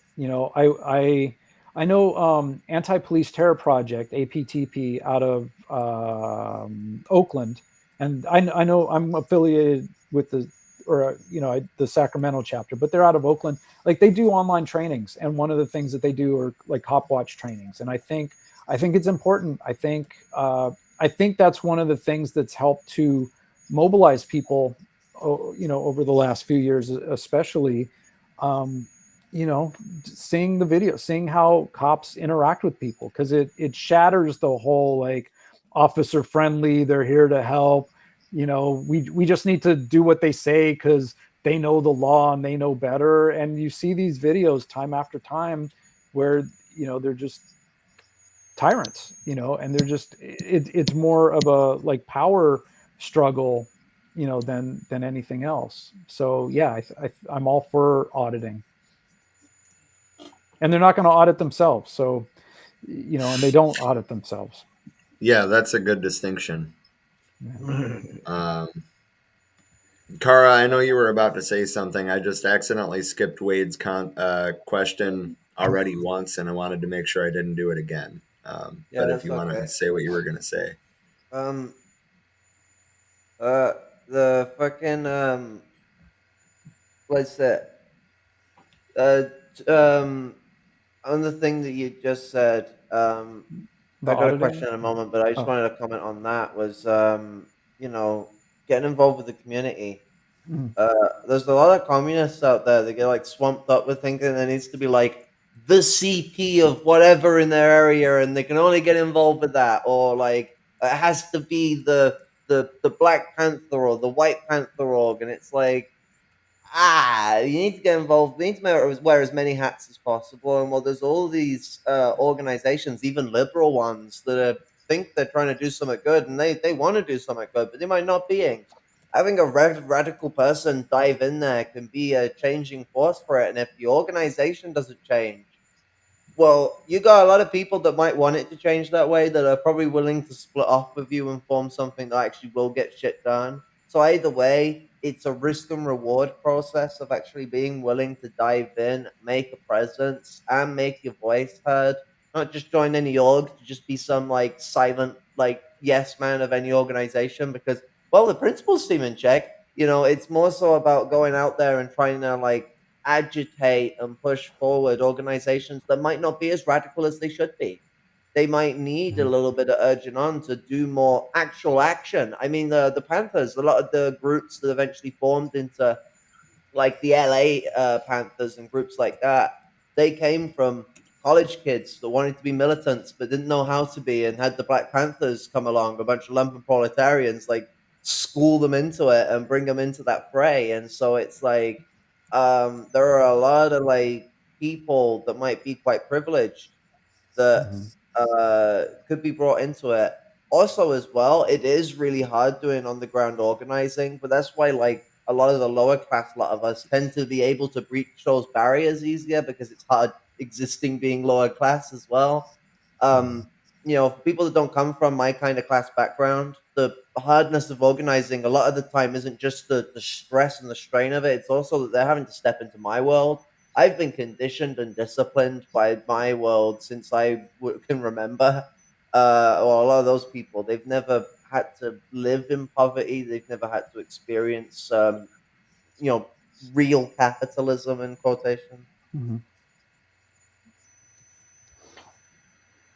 I know Anti-Police Terror Project, APTP, out of Oakland, and I know I'm affiliated with the Sacramento chapter, but they're out of Oakland. Like, they do online trainings, and one of the things that they do are like cop watch trainings, and I think it's important. I think that's one of the things that's helped to mobilize people, over the last few years, especially. Seeing the video, seeing how cops interact with people, because it shatters the whole like officer friendly, they're here to help. We just need to do what they say because they know the law and they know better. And you see these videos time after time where they're just tyrants, and they're just it's more of a like power struggle, than anything else. So yeah, I'm all for auditing. And they're not going to audit themselves. So, and they don't audit themselves. Yeah, that's a good distinction. Kara, I know you were about to say something. I just accidentally skipped Wade's question already once, and I wanted to make sure I didn't do it again. Yeah, But if that's you want okay. to say what you were going to say. Um, the fucking what's that? Uh, on the thing that you just said, The I got a auditing. question in a moment, but I just Oh. wanted to comment on that. Was you know, getting involved with the community. Mm. There's a lot of communists out there that get like swamped up with thinking there needs to be like the CP of whatever in their area, and they can only get involved with that, or like it has to be the Black Panther or the White Panther org, and it's like you need to get involved. We need to wear as many hats as possible. And while there's all these organizations, even liberal ones, that think they're trying to do something good, and they want to do something good, but they might not being. Having a radical person dive in there can be a changing force for it. And if the organization doesn't change, well, you got a lot of people that might want it to change that way that are probably willing to split off with you and form something that actually will get shit done. So either way, it's a risk and reward process of actually being willing to dive in, make a presence, and make your voice heard. Not just join any org to just be some like silent like yes man of any organization because well the principles seem in check. It's more so about going out there and trying to like agitate and push forward organizations that might not be as radical as they should be. They might need a little bit of urging on to do more actual action. I mean, the Panthers, a lot of the groups that eventually formed into like the LA Panthers and groups like that, they came from college kids that wanted to be militants but didn't know how to be, and had the Black Panthers come along, a bunch of lumpen proletarians, like school them into it and bring them into that fray. And so it's like there are a lot of like people that might be quite privileged that Mhm. could be brought into it. Also, as well, it is really hard doing on the ground organizing, but that's why like a lot of the lower class, a lot of us tend to be able to breach those barriers easier because it's hard existing being lower class as well. For people that don't come from my kind of class background, the hardness of organizing a lot of the time isn't just the stress and the strain of it. It's also that they're having to step into my world. I've been conditioned and disciplined by my world since can remember. Well, a lot of those people, they've never had to live in poverty. They've never had to experience, you know, real capitalism in quotation. Mhm.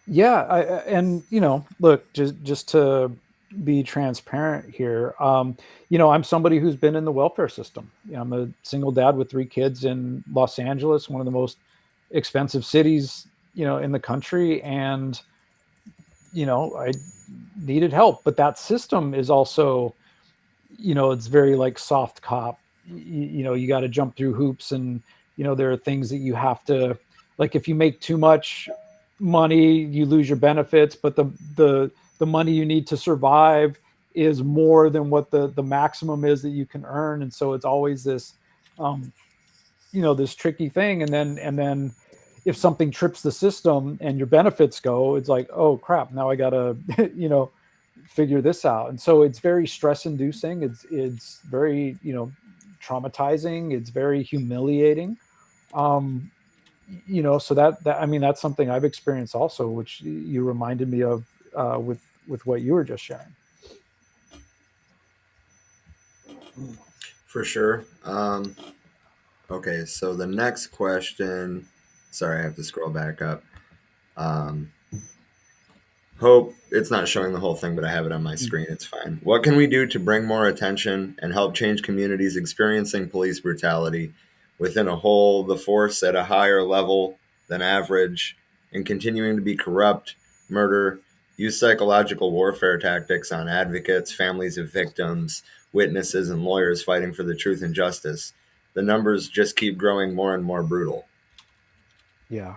Yeah, and look, just to be transparent here, I'm somebody who's been in the welfare system. I'm a single dad with 3 kids in Los Angeles, one of the most expensive cities, in the country, and I needed help. But that system is also, it's very like soft cop. You got to jump through hoops, and there are things that you have to, like, if you make too much money, you lose your benefits, but the money you need to survive is more than what the maximum is that you can earn. And so it's always this um this tricky thing. And then if something trips the system and your benefits go, it's like, oh crap, now I gotta figure this out. And so it's very stress inducing. It's very traumatizing. It's very humiliating. um so that I mean, that's something I've experienced also, which you reminded me of with what you were just sharing. For sure. Okay, so the next question. Sorry, I have to scroll back up. Um, Hope it's not showing the whole thing, but I have it on my screen. It's fine. What can we do to bring more attention and help change communities experiencing police brutality within a whole, the force at a higher level than average, and continuing to be corrupt, murder, use psychological warfare tactics on advocates, families of victims, witnesses, and lawyers fighting for the truth and justice? The numbers just keep growing more and more brutal. Yeah.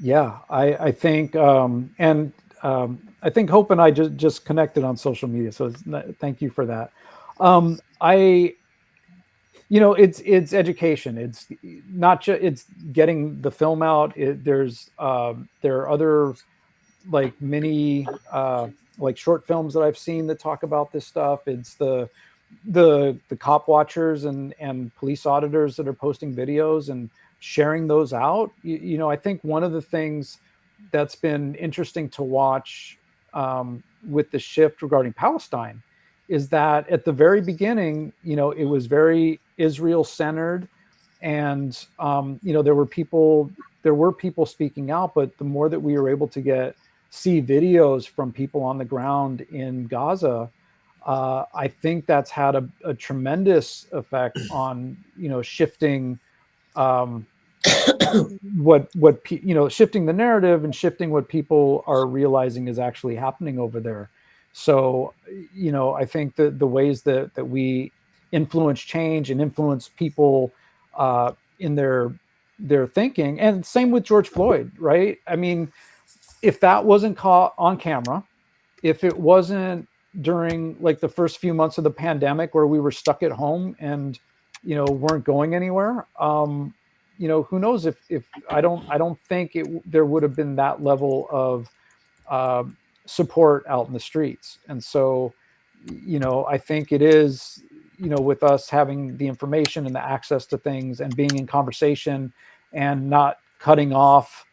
Yeah, I think, and I think Hope and I just connected on social media, so thank you for that. I it's education. It's not just, it's getting the film out. There are other like mini like short films that I've seen that talk about this stuff. It's the the cop watchers and police auditors that are posting videos and sharing those out. I think one of the things that's been interesting to watch with the shift regarding Palestine is that at the very beginning, it was very Israel centered, and there were people speaking out, but the more that we were able to see videos from people on the ground in Gaza, I think that's had a tremendous effect on shifting shifting the narrative and shifting what people are realizing is actually happening over there. So I think that the ways that we influence change and influence people in their thinking, and same with George Floyd, right? I mean, if that wasn't caught on camera, if it wasn't during like the first few months of the pandemic where we were stuck at home and weren't going anywhere, who knows if I don't think there would have been that level of support out in the streets. And so I think it is, with us having the information and the access to things and being in conversation and not cutting off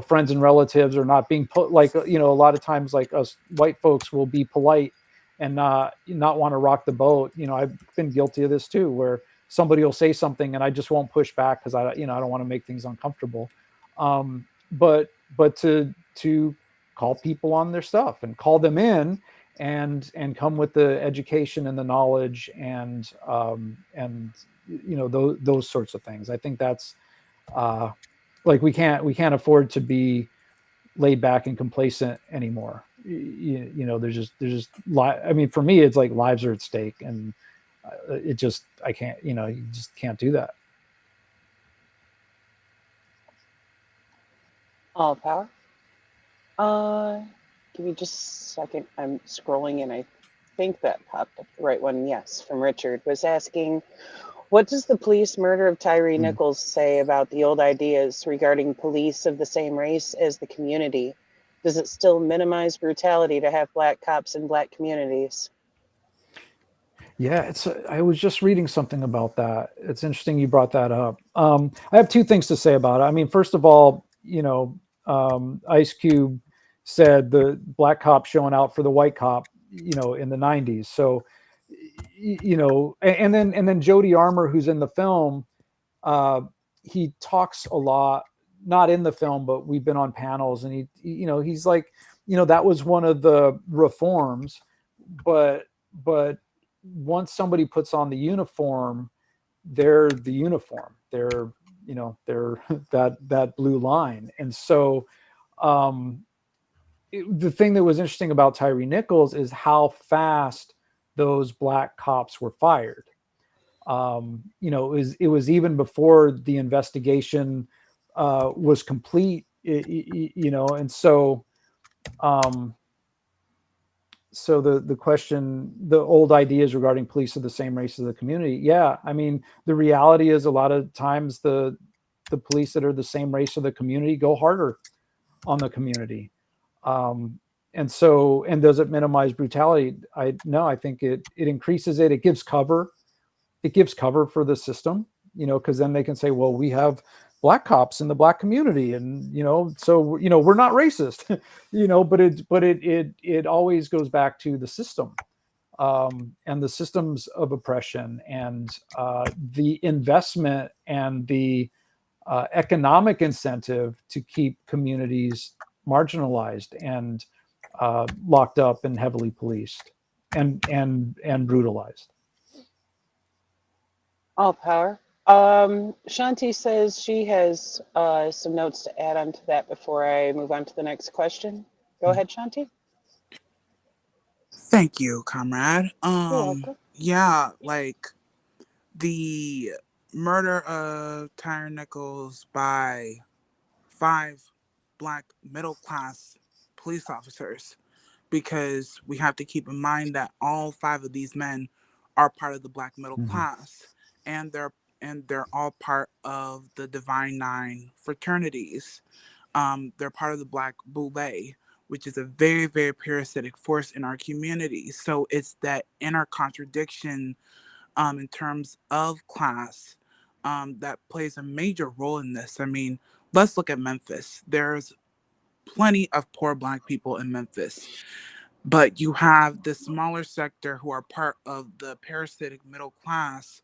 friends and relatives, or not being put like a lot of times, like us white folks will be polite and not want to rock the boat. I've been guilty of this too, where somebody will say something and I just won't push back because I don't want to make things uncomfortable. But to call people on their stuff and call them in and come with the education and the knowledge and those sorts of things. I think that's like we can't afford to be laid back and complacent anymore. There's just I mean, for me, it's like lives are at stake, and I can't, you just can't do that. All power. Give me just a second. I'm scrolling and I think that popped up the right one. Yes, from Richard, was asking, what does the police murder of Tyree Nichols say about the old ideas regarding police of the same race as the community? Does it still minimize brutality to have black cops in black communities? Yeah, I was just reading something about that. It's interesting you brought that up. I have two things to say about it. I mean, first of all, Ice Cube said the black cop showing out for the white cop, in the 90s. So, and then Jody Armour, who's in the film, he talks a lot, not in the film, but we've been on panels, and he's like, that was one of the reforms, but once somebody puts on the uniform, they're the uniform. They're that blue line. And so the thing that was interesting about Tyree Nichols is how fast those black cops were fired. It was even before the investigation was complete. And so so the question, the old ideas regarding police of the same race as the community. Yeah, I mean, the reality is a lot of times the police that are the same race of the community go harder on the community. And does it minimize brutality? I think it increases it. It gives cover. It gives cover for the system, because then they can say, well, we have black cops in the black community, and so we're not racist, but it always goes back to the system, and the systems of oppression, and the investment and the economic incentive to keep communities marginalized and locked up and heavily policed and brutalized. All power. Shanti says she has some notes to add on to that before I move on to the next question. Go ahead, Shanti. Thank you, comrade. You're welcome. Yeah, like the murder of Tyree Nichols by 5 black middle class police officers, because we have to keep in mind that all 5 of these men are part of the black middle class, and they're all part of the Divine Nine fraternities. They're part of the Black Boule, which is a very, very parasitic force in our community. So it's that inner contradiction in terms of class that plays a major role in this. I mean, let's look at Memphis. There's plenty of poor Black people in Memphis, but you have the smaller sector who are part of the parasitic middle class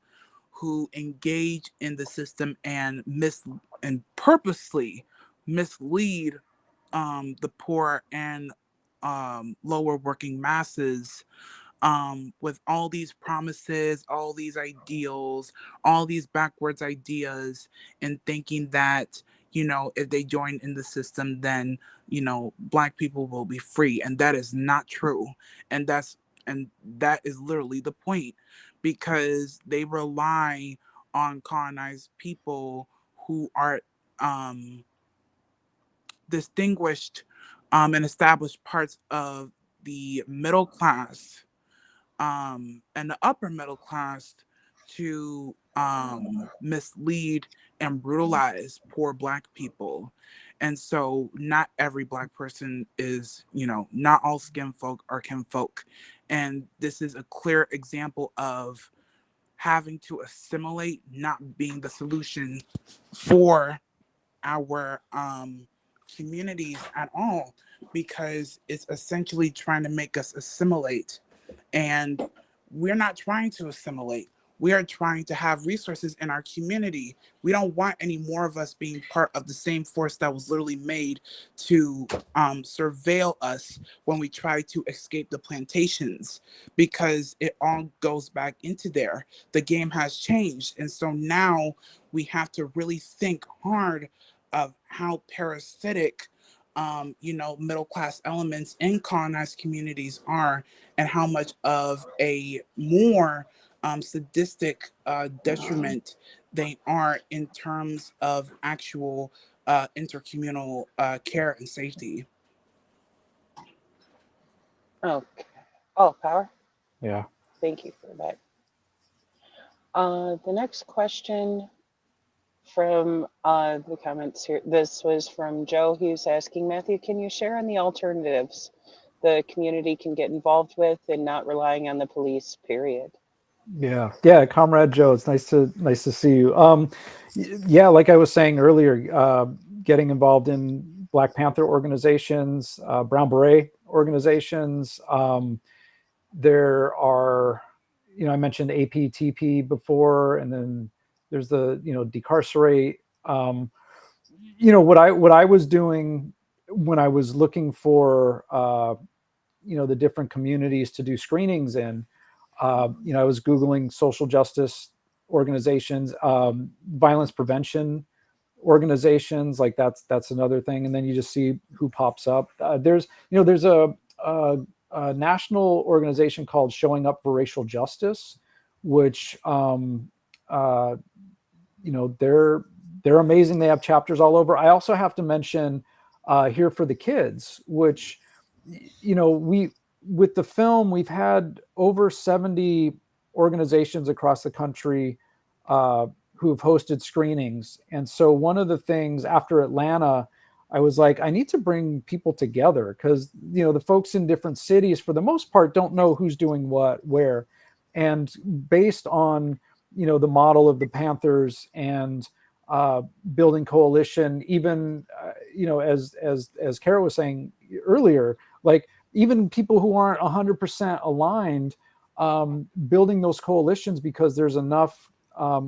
who engage in the system and purposely mislead the poor and lower working masses with all these promises, all these ideals, all these backwards ideas, and thinking that, you know, if they join in the system, then, you know, Black people will be free. And that is not true. And that is literally the point, because they rely on colonized people who are distinguished and established parts of the middle class and the upper middle class to mislead and brutalize poor Black people. And so not every Black person is, you know, not all skin folk are kinfolk. And this is a clear example of having to assimilate not being the solution for our communities at all, because it's essentially trying to make us assimilate. And we're not trying to assimilate. We are trying to have resources in our community. We don't want any more of us being part of the same force that was literally made to surveil us when we try to escape the plantations, because it all goes back into there. The game has changed. And so now we have to really think hard of how parasitic you know, middle class elements in colonized communities are, and how much of a more sadistic detriment they are in terms of actual intercommunal care and safety. Okay. Oh, Power. Yeah. Thank you for that. The next question from the comments here. This was from Joe. He's asking, Matthew, can you share on the alternatives the community can get involved with and not relying on the police, period? Yeah, Comrade Joe, it's nice to see you. Yeah, like I was saying earlier, getting involved in Black Panther organizations, Brown Beret organizations. There are, you know, I mentioned APTP before, and then there's the, you know, Decarcerate. You know, what I was doing when I was looking for, you know, the different communities to do screenings in. You know, I was Googling social justice organizations, violence prevention organizations, like that's another thing. And then you just see who pops up. There's a national organization called Showing Up for Racial Justice, which, you know, they're amazing. They have chapters all over. I also have to mention Here for the Kids, which, you know, with the film, we've had over 70 organizations across the country who have hosted screenings. And so one of the things after Atlanta, I was like, I need to bring people together, because, you know, the folks in different cities, for the most part, don't know who's doing what, where. And based on, you know, the model of the Panthers and building coalition, even, you know, as Kara was saying earlier, like, even people who aren't 100% aligned, building those coalitions, because there's enough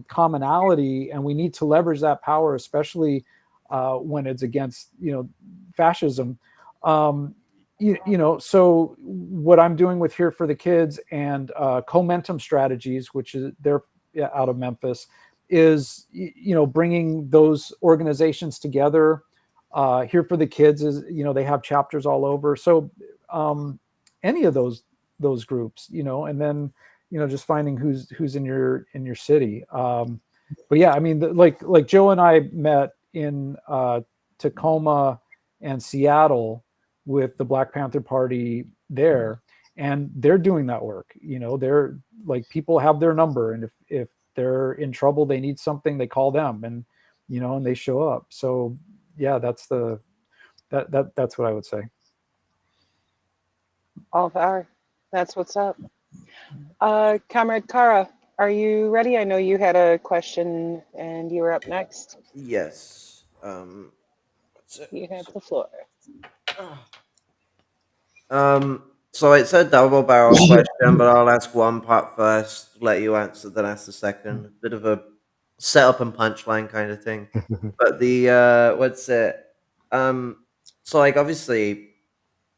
commonality, and we need to leverage that power, especially when it's against, you know, fascism. You know, so what I'm doing with Here for the Kids and Comentum Strategies, which is they're out of Memphis, is, you know, bringing those organizations together. Here for the Kids is, you know, they have chapters all over. So any of those groups, you know, and then, you know, just finding who's in your city. But yeah, I mean, like Joe and I met in Tacoma and Seattle with the Black Panther Party there, and they're doing that work. You know, they're like, people have their number, and if they're in trouble, they need something, they call them, and, you know, and they show up. So yeah, that's what I would say. All are. That's what's up. Comrade Kara, are you ready? I know you had a question and you were up next. Yes. You have the floor. So it's a double barrel question, but I'll ask one part first, let you answer, then ask the second. Bit of a setup and punchline kind of thing. But the what's it? So like obviously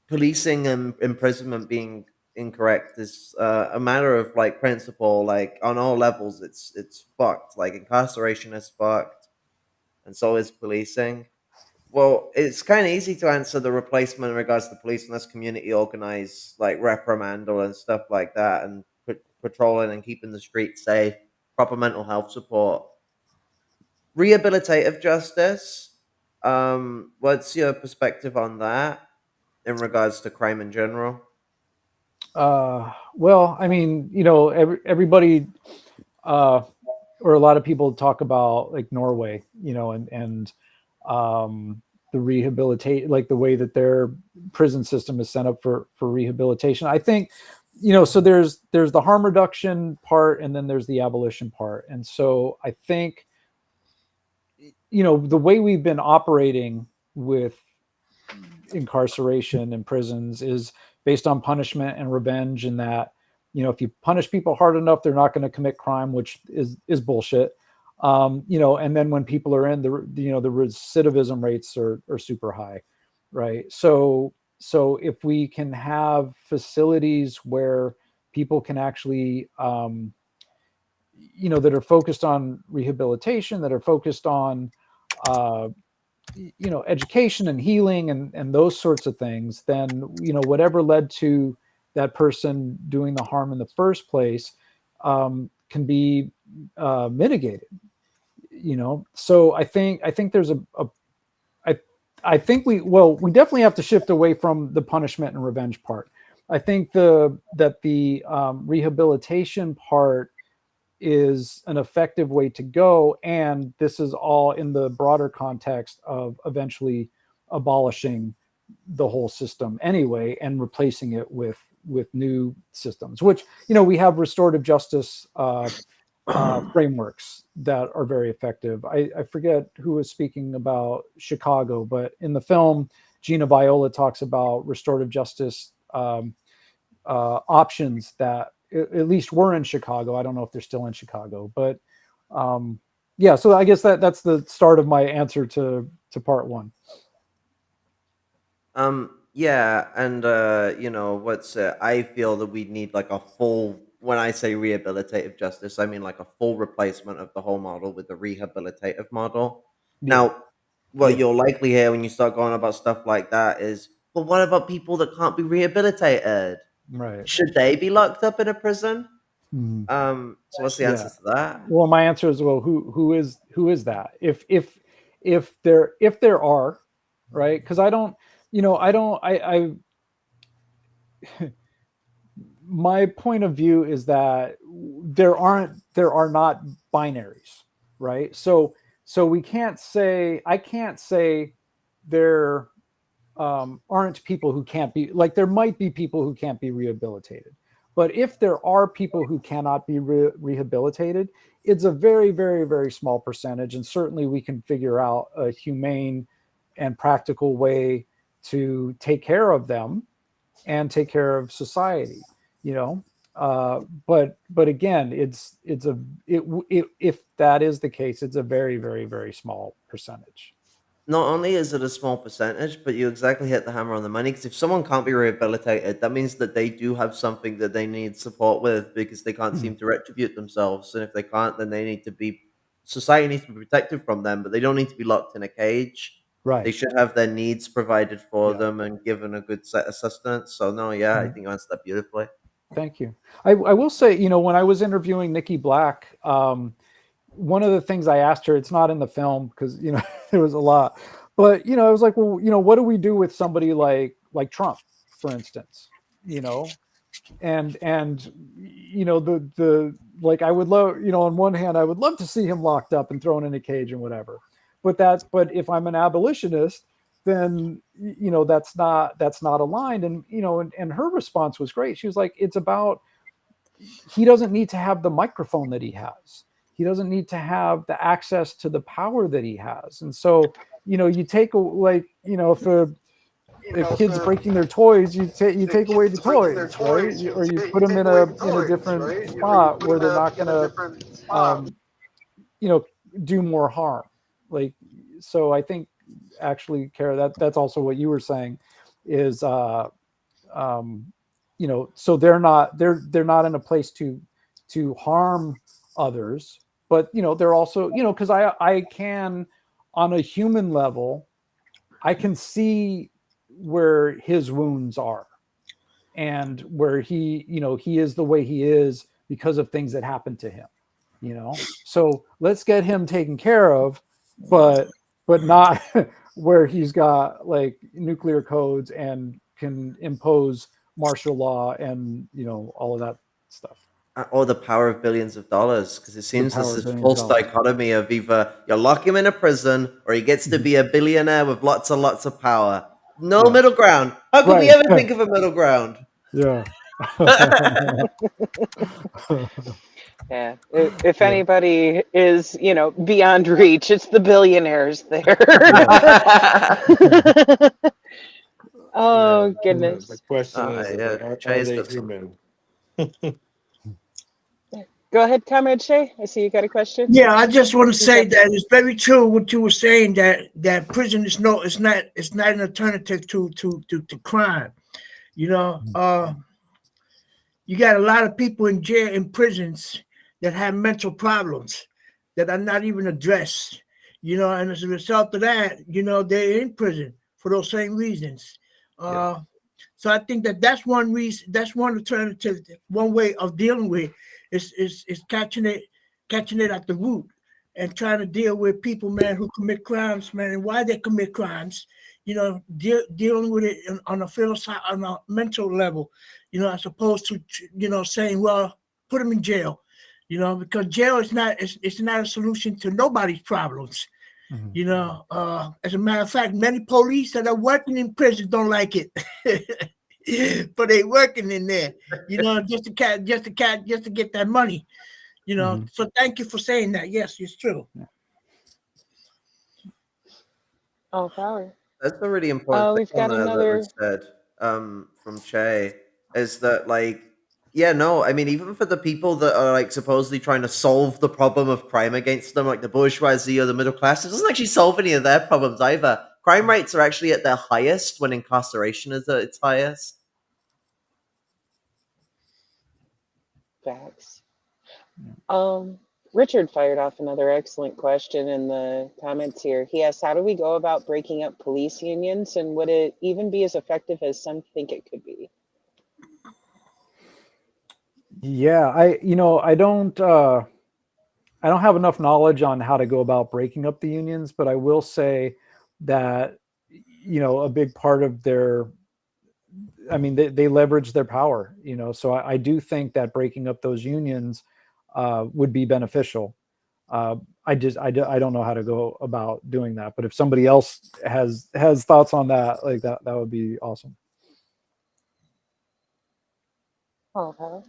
policing and imprisonment being incorrect is a matter of like principle, like on all levels it's fucked. Like incarceration is fucked and so is policing. Well, it's kind of easy to answer the replacement in regards to police unless community organize like reprimandal and stuff like that, and patrolling and keeping the streets safe, proper mental health support, rehabilitative justice. What's your perspective on that in regards to crime in general? Well, I mean, everybody, or a lot of people talk about like Norway, and the rehabilitate, like the way that their prison system is set up for rehabilitation. I think, so there's the harm reduction part, and then there's the abolition part. And so I think, the way we've been operating with incarceration in prisons is based on punishment and revenge, and that, if you punish people hard enough, they're not going to commit crime, which is bullshit. And then when people are in the recidivism rates are super high, right? So if we can have facilities where people can actually, that are focused on rehabilitation, that are focused on, education and healing and those sorts of things, then, whatever led to that person doing the harm in the first place, can be mitigated. So I think there's I think we definitely have to shift away from the punishment and revenge part. I think that the rehabilitation part is an effective way to go, and this is all in the broader context of eventually abolishing the whole system anyway and replacing it with new systems, which, we have restorative justice frameworks that are very effective. I forget who was speaking about Chicago, but in the film, Gina Viola talks about restorative justice options that at least were in Chicago. I don't know if they're still in Chicago, but yeah. So I guess that's the start of my answer to part one. Yeah, and I feel that we need like a full. When I say rehabilitative justice, I mean like a full replacement of the whole model with the rehabilitative model. Yeah. Now, what you'll likely hear when you start going about stuff like that is, but what about people that can't be rehabilitated? Right. Should they be locked up in a prison? Mhm. So what's the answer to that? Well, my answer is, well, who is that? If there are, right? Because I don't, I my point of view is that there are not binaries, right? So I can't say there aren't people who can't be, like, there might be people who can't be rehabilitated, but if there are people who cannot be rehabilitated, it's a very, very, very small percentage, and certainly we can figure out a humane and practical way to take care of them and take care of society, but again, if that is the case, it's a very, very, very small percentage. Not only is it a small percentage, but you exactly hit the hammer on the money. Because if someone can't be rehabilitated, that means that they do have something that they need support with because they can't seem to retribute themselves. And if they can't, then they need to be, society needs to be protected from them, but they don't need to be locked in a cage. Right. They should have their needs provided for them and given a good set of sustenance. So no, yeah, I think you answered that beautifully. Thank you. I will say, when I was interviewing Nikki Black, one of the things I asked her, it's not in the film because, there was a lot, but, I was like, well, what do we do with somebody like Trump, for instance, and the like, I would love, on one hand, I would love to see him locked up and thrown in a cage and whatever, but if I'm an abolitionist, then that's not aligned. And and her response was great. She was like, it's about, he doesn't need to have the microphone that he has. He doesn't need to have the access to the power that he has. And so, you take if a kid's breaking their toys, you take away the toys, right? Or you put them in a different spot where they're not going to, do more harm. So I think actually, Kara, that's also what you were saying is, so they're not in a place to harm others, but they're also, because I can, on a human level, I can see where his wounds are and where he is the way he is because of things that happened to him, so let's get him taken care of, but not where he's got like nuclear codes and can impose martial law and all of that stuff. Or the power of billions of dollars, because it seems there's this billions false of dollars. dichotomy of either you lock him in a prison or he gets to be a billionaire with lots of power. No middle ground. How can we ever think of a middle ground? Yeah. Yeah. If anybody is, beyond reach, it's the billionaires there. Oh, goodness. The question is, are they human? Go ahead, Comrade Shay. I see you got a question. Yeah, I just want to say that it's very true what you were saying, that prison is it's not an alternative to crime. You got a lot of people in jail, in prisons, that have mental problems that are not even addressed. And as a result of that, they're in prison for those same reasons. So I think that's one reason, that's one alternative, one way of dealing with is catching it at the root and trying to deal with people, man, who commit crimes, man, and why they commit crimes. Dealing with it on a philosophical, on a mental level, as opposed to saying, well, put them in jail, because jail is not a solution to nobody's problems. Mm-hmm. As a matter of fact, many police that are working in prison don't like it, but they working in there, just to get that money, Mm-hmm. So thank you for saying that. Yes, it's true. Oh, power. That's a really important we've thing got that another. was said from Che, is that even for the people that are like supposedly trying to solve the problem of crime against them, like the bourgeoisie or the middle class, it doesn't actually solve any of their problems either. Crime rates are actually at their highest when incarceration is at its highest. Facts. Richard fired off another excellent question in the comments here. He asked, how do we go about breaking up police unions, and would it even be as effective as some think it could be? Yeah, I don't have enough knowledge on how to go about breaking up the unions, but I will say that a big part of their, they leverage their power, so I do think that breaking up those unions would be beneficial. I don't know how to go about doing that, but if somebody else has thoughts on that, like that would be awesome. Okay.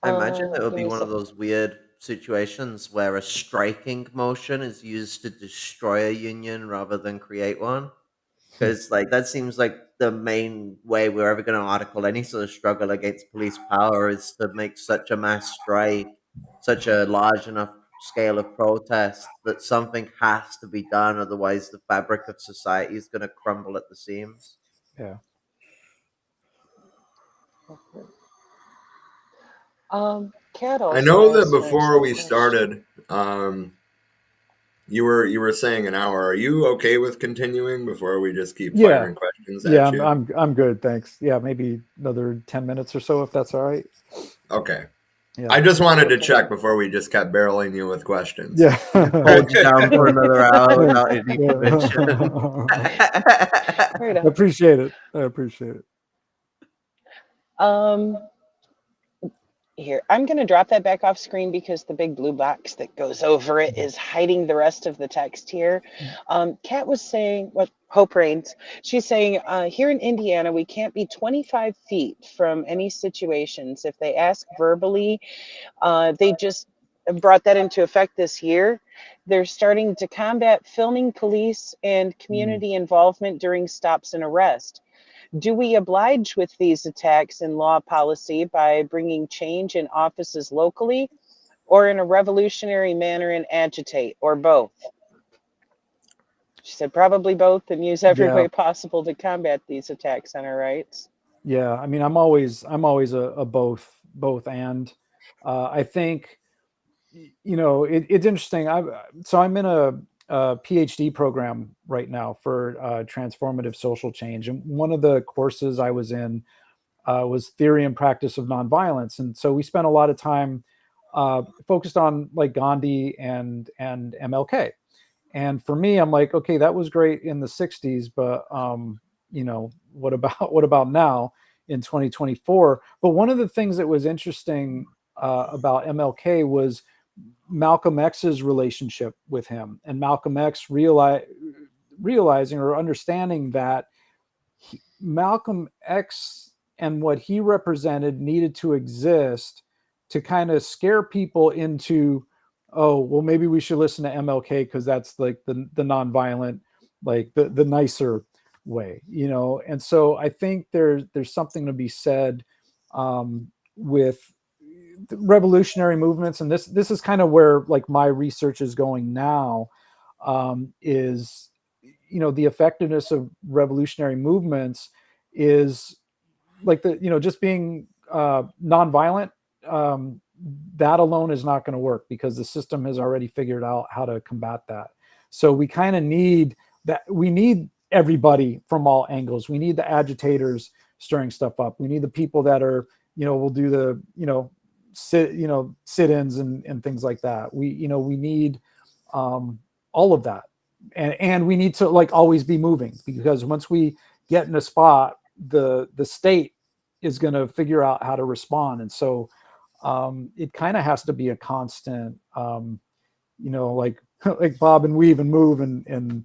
I imagine it would be one of those weird situations where a striking motion is used to destroy a union rather than create one. Because that seems like the main way we're ever going to article any sort of struggle against police power is to make such a mass strike, such a large enough scale of protest that something has to be done. Otherwise, the fabric of society is going to crumble at the seams. Yeah. Kat I know that asked an before we excellent started, you were saying an hour. Are you okay with continuing before we just keep firing questions at you? I'm good, thanks. Yeah, maybe another 10 minutes or so, if that's all right. Okay. Yeah. I just wanted to check before we just kept barreling you with questions. Yeah. Hold you down for another hour without any permission. I appreciate it. Here, I'm going to drop that back off screen because the big blue box that goes over it is hiding the rest of the text here. Kat was saying, what Hope Reigns, she's saying, here in Indiana, we can't be 25 feet from any situations. If they ask verbally, they just brought that into effect this year. They're starting to combat filming police and community involvement during stops and arrest. Do we oblige with these attacks in law policy by bringing change in offices locally, or in a revolutionary manner and agitate, or both? She said probably both, and use every Yeah. way possible to combat these attacks on our rights. Yeah, I mean, I'm always a both and. I think it's interesting. I'm in a PhD program right now for transformative social change, and one of the courses I was in was theory and practice of nonviolence, and so we spent a lot of time focused on like Gandhi and MLK. And for me, I'm like, okay, that was great in the 60s, but what about what about now in 2024? But one of the things that was interesting about MLK was Malcolm X's relationship with him, and Malcolm X realizing or understanding that Malcolm X and what he represented needed to exist to kind of scare people into, oh, well, maybe we should listen to MLK because that's like the nonviolent, like the nicer way, And so I think there's something to be said with revolutionary movements, and this is kind of where like my research is going now, is the effectiveness of revolutionary movements is like just being nonviolent. That alone is not going to work because the system has already figured out how to combat that. So we kind of need that. We need everybody from all angles. We need the agitators stirring stuff up. We need the people that are will do the sit-ins and things like that. We need all of that, and we need to like always be moving, because once we get in a spot, the state is going to figure out how to respond. And so it kind of has to be a constant, like like bob and weave and move and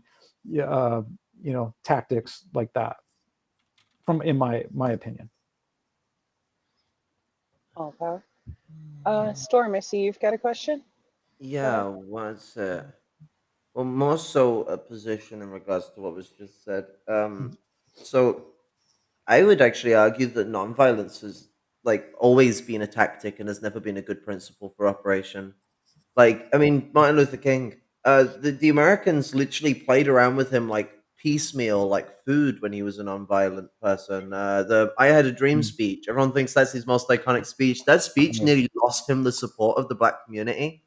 tactics like that, from in my opinion. All power. Storm, I see you've got a question. Yeah, was well, more so a position in regards to what was just said. So I would actually argue that nonviolence has like always been a tactic and has never been a good principle for operation. Like, I mean, Martin Luther King, the Americans literally played around with him like piecemeal, like food, when he was a nonviolent person. The "I Had a Dream" speech, everyone thinks that's his most iconic speech. That speech nearly lost him the support of the black community.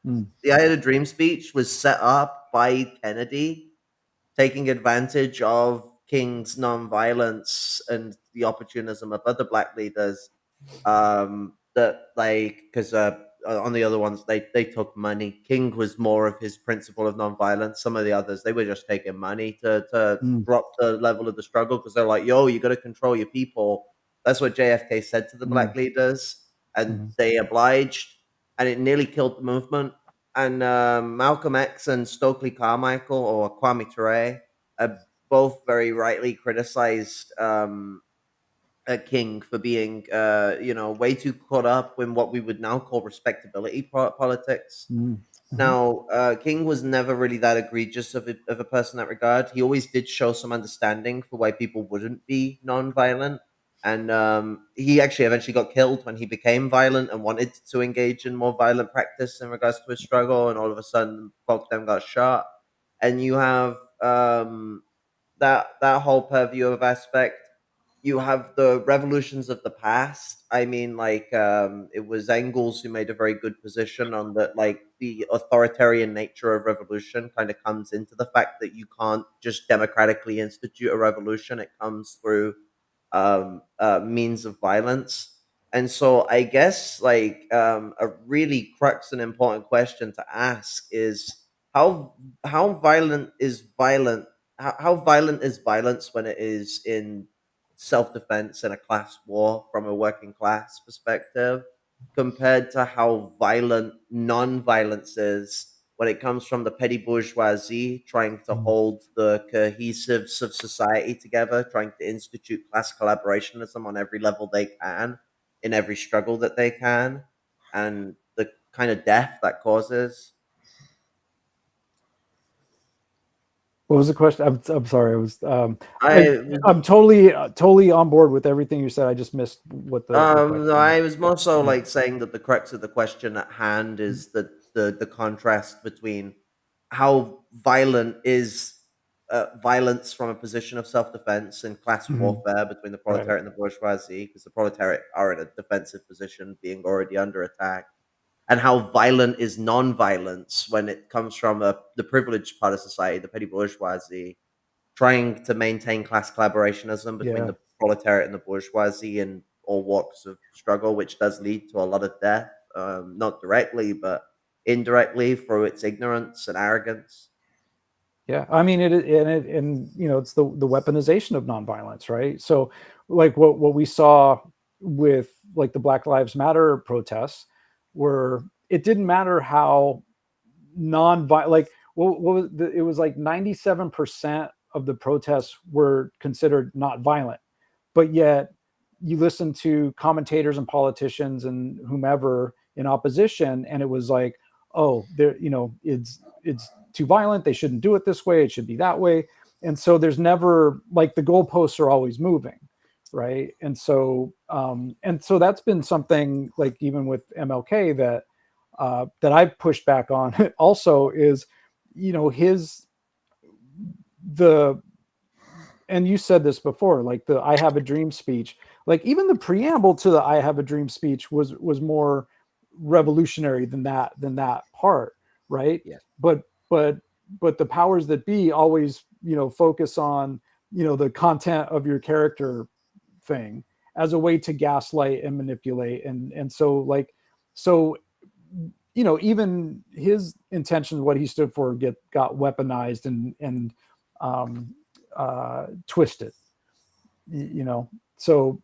The "I Had a Dream" speech was set up by Kennedy, taking advantage of King's nonviolence and the opportunism of other black leaders. That like because on the other ones they took money. King was more of his principle of nonviolence. Some of the others, they were just taking money to drop the level of the struggle, because they're like, yo, you got to control your people. That's what JFK said to the black leaders, and they obliged, and it nearly killed the movement. And Malcolm X and Stokely Carmichael, or Kwame Ture, both very rightly criticized King for being, way too caught up in what we would now call respectability politics. Now, King was never really that egregious of a person in that regard. He always did show some understanding for why people wouldn't be nonviolent. And he actually eventually got killed when he became violent and wanted to engage in more violent practice in regards to his struggle. And all of a sudden, folk then got shot. And you have that whole purview of aspect. You have the revolutions of the past. I mean, like, it was Engels who made a very good position on that. Like, the authoritarian nature of revolution kind of comes into the fact that you can't just democratically institute a revolution. It comes through means of violence. And so I guess like a really crux and important question to ask is how violent is violent how violent is violence when it is in self-defense and a class war from a working class perspective? compared to how violent non-violence is when it comes from the petty bourgeoisie trying to hold the cohesives of society together, trying to institute class collaborationism on every level they can, in every struggle that they can, and the kind of death that causes. What was the question? I'm sorry. I was I'm I totally on board with everything you said. I just missed what the question No, was. I was more so like saying that the crux of the question at hand is that the contrast between how violent is violence from a position of self-defense and class warfare between the Right. proletariat and the bourgeoisie, because the proletariat are in a defensive position, being already under attack, and how violent is non-violence when it comes from the privileged part of society, the petty bourgeoisie, trying to maintain class collaborationism between Yeah. the proletariat and the bourgeoisie in all walks of struggle, which does lead to a lot of death, not directly, but indirectly through its ignorance and arrogance. Yeah, I mean and you know, it's the weaponization of nonviolence, right? So like what we saw with like the Black Lives Matter protests, where it didn't matter how non-violent, like what was it was like 97% of the protests were considered not violent, but yet you listen to commentators and politicians and whomever in opposition, and it was like, oh, there, you know, it's too violent. They shouldn't do it this way. It should be that way. And so there's never, like, the goalposts are always moving, right? And so that's been something, like, even with MLK, that I've pushed back on also is, you know, and you said this before, like the "I have a dream" speech, like even the preamble to the "I have a dream" speech was more revolutionary than that part, right? Yeah. But the powers that be always, you know, focus on, you know, the content of your character thing as a way to gaslight and manipulate, and so, like, so, you know, even his intentions, what he stood for, got weaponized and twisted, you know. So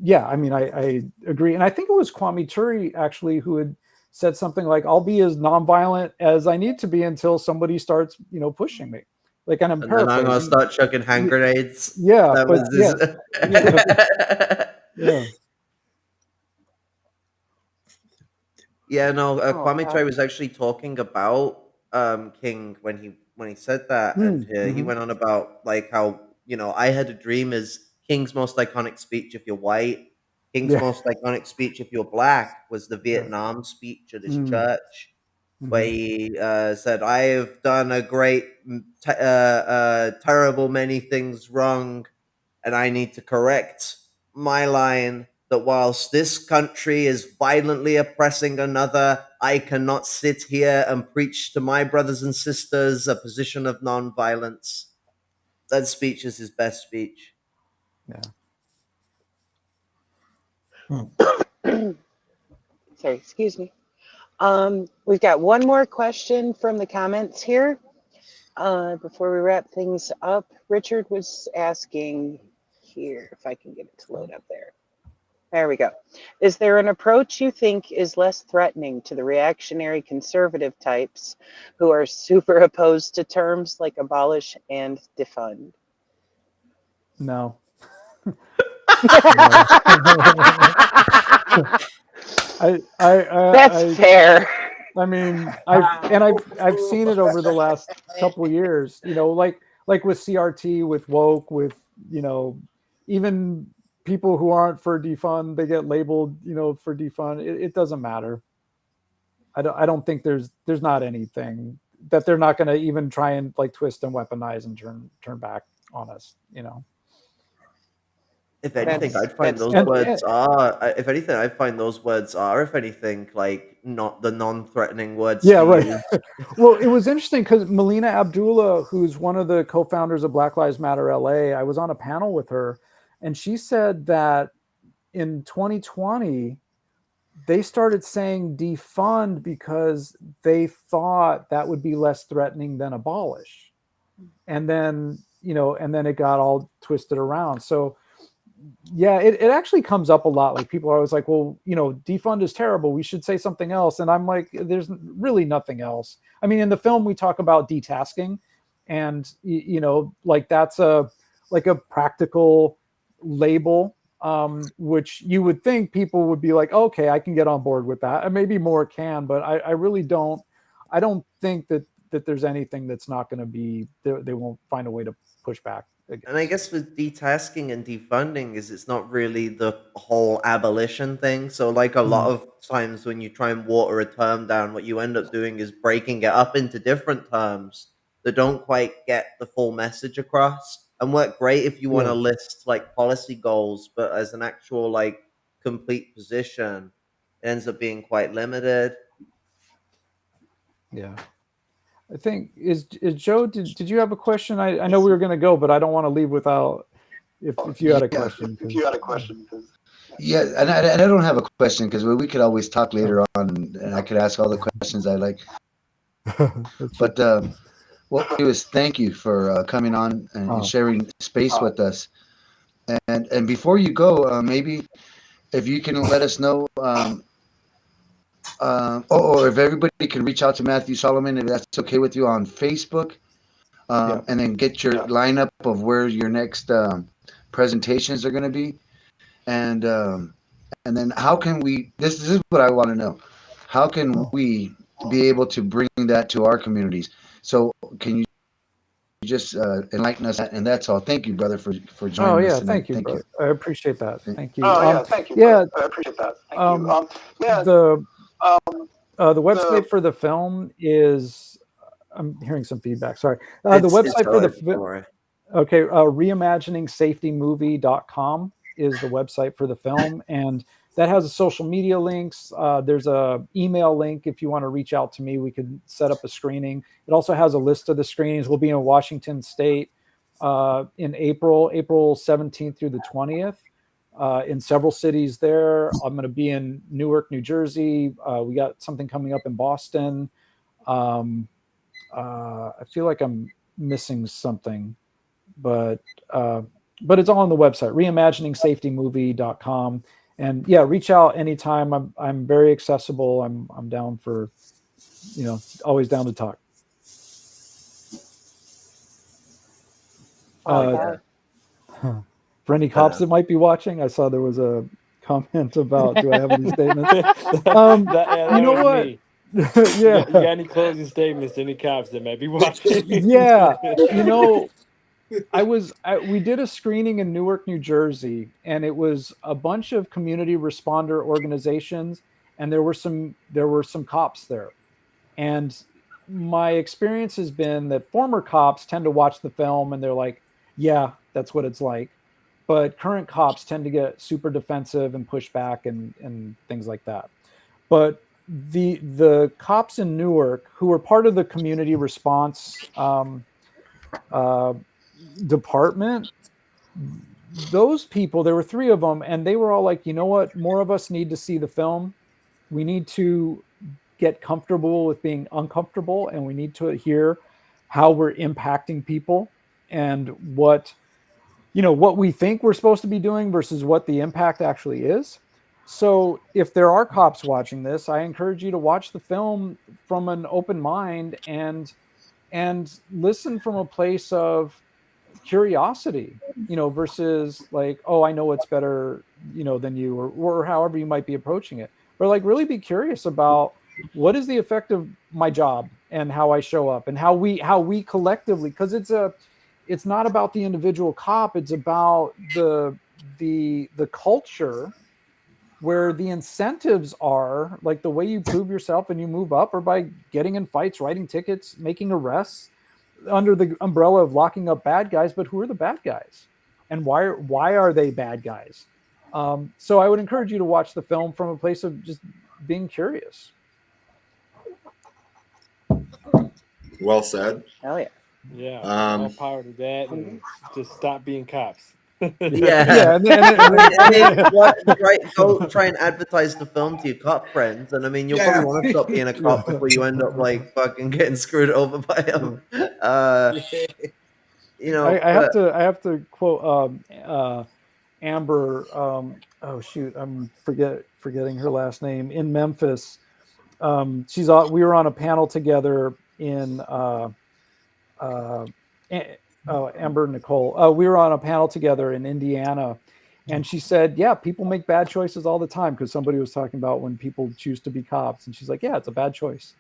yeah, I mean, I agree, and I think it was Kwame Ture actually who had said something like, "I'll be as nonviolent as I need to be until somebody starts, you know, pushing me." Like, and I'm And then I'm gonna paraphrasing. start chucking hand grenades. Yeah, That but was yeah, yeah, his. yeah. Yeah, no, Oh, Kwame Ture was actually talking about King when he said that, and he Mm-hmm. went on about like how, you know, "I had a dream" is King's most iconic speech if you're white. King's Yeah. most iconic speech if you're black was the Yeah. Vietnam speech at his Mm-hmm. church, where he said, "I have done a great, terrible many things wrong, and I need to correct my line that whilst this country is violently oppressing another, I cannot sit here and preach to my brothers and sisters a position of nonviolence." That speech is his best speech. Yeah. sorry, excuse me. We've got one more question from the comments here. Before we wrap things up, Richard was asking here, if I can get it to load up there. There we go. Is there an approach you think is less threatening to the reactionary conservative types who are super opposed to terms like abolish and defund? No. That's fair. I mean, I've seen it over the last couple of years, you know, like with CRT, with woke, with, you know, even people who aren't for defund, they get labeled, you know, for defund. It doesn't matter. I don't think there's not anything that they're not going to even try and, like, twist and weaponize and turn back on us, you know. If anything, I'd find that's those totally words are. If anything, I find those words are, if anything, like not the non-threatening words Yeah, to right. use. Well, it was interesting because Melina Abdullah, who's one of the co-founders of Black Lives Matter LA, I was on a panel with her, and she said that in 2020 they started saying defund because they thought that would be less threatening than abolish, and then, you know, and then it got all twisted around. So yeah, it actually comes up a lot. Like people are always like, well, defund is terrible, we should say something else. And I'm like, there's really nothing else. I mean, in the film we talk about detasking, and like that's like a practical label, which you would think people would be like, okay, I can get on board with that, and maybe more can, but I really don't. I don't think that there's anything that's not going to be, they won't find a way to push back against. And I guess with detasking and defunding is it's not really the whole abolition thing. So like a lot of times when you try and water a term down, what you end up doing is breaking it up into different terms that don't quite get the full message across, and work great if you want to list like policy goals, but as an actual like complete position, it ends up being quite limited. Yeah. I think is Joe, did you have a question? I know we were going to go, but I don't want to leave without, if you had a question. Yeah, and I don't have a question because we could always talk later on, and I could ask all the questions I like. But what I do is thank you for coming on and sharing space with us. And before you go, maybe if you can let us know, or if everybody can reach out to Matthew Solomon, if that's okay with you, on Facebook, and then get your lineup of where your next presentations are going to be. And then how can we, this is what I want to know, how can we be able to bring that to our communities? So can you just enlighten us? And that's all. Thank you, brother, for joining us. Oh yeah, thank you, brother. I appreciate that. Thank you. Thank you. Yeah, I appreciate that. The website for the film is, I'm hearing some feedback, sorry. The website for the film, okay, reimaginingsafetymovie.com is the website for the film, and that has a social media links. There's a email link if you want to reach out to me. We could set up a screening. It also has a list of the screenings. We'll be in Washington State in April 17th through the 20th. In several cities there. I'm going to be in Newark, New Jersey. We got something coming up in Boston. I feel like I'm missing something, but it's all on the website, reimaginingsafetymovie.com. And yeah, reach out anytime. I'm very accessible. I'm down for, always down to talk. For any cops that might be watching, I saw there was a comment about, do I have any statements? You know what? Yeah. You got any closing statements to any cops that might be watching? Yeah. We did a screening in Newark, New Jersey, and it was a bunch of community responder organizations, and there were some cops there. And my experience has been that former cops tend to watch the film and they're like, yeah, that's what it's like. But current cops tend to get super defensive and push back and things like that. But the cops in Newark, who were part of the community response department, those people, there were 3 of them, and they were all like, you know what, more of us need to see the film. We need to get comfortable with being uncomfortable, and we need to hear how we're impacting people and what we think we're supposed to be doing versus what the impact actually is. So if there are cops watching this, I encourage you to watch the film from an open mind and listen from a place of curiosity, versus like, oh, I know it's better, than you, or however you might be approaching it. But like really be curious about what is the effect of my job and how I show up and how we collectively, because it's not about the individual cop, it's about the culture, where the incentives are like the way you prove yourself and you move up, or by getting in fights, writing tickets, making arrests under the umbrella of locking up bad guys. But who are the bad guys, and why are they bad guys? So I would encourage you to watch the film from a place of just being curious. Well said. Hell yeah. Yeah, all power to that, and just stop being cops. Yeah. Go try and advertise the film to your cop friends, and I mean, you'll probably want to stop being a cop before you end up like fucking getting screwed over by them. I have to quote Amber, oh shoot, I'm forgetting her last name, in Memphis. We were on a panel together in Amber Nicole. We were on a panel together in Indiana, and she said, "Yeah, people make bad choices all the time," because somebody was talking about when people choose to be cops, and she's like, "Yeah, it's a bad choice."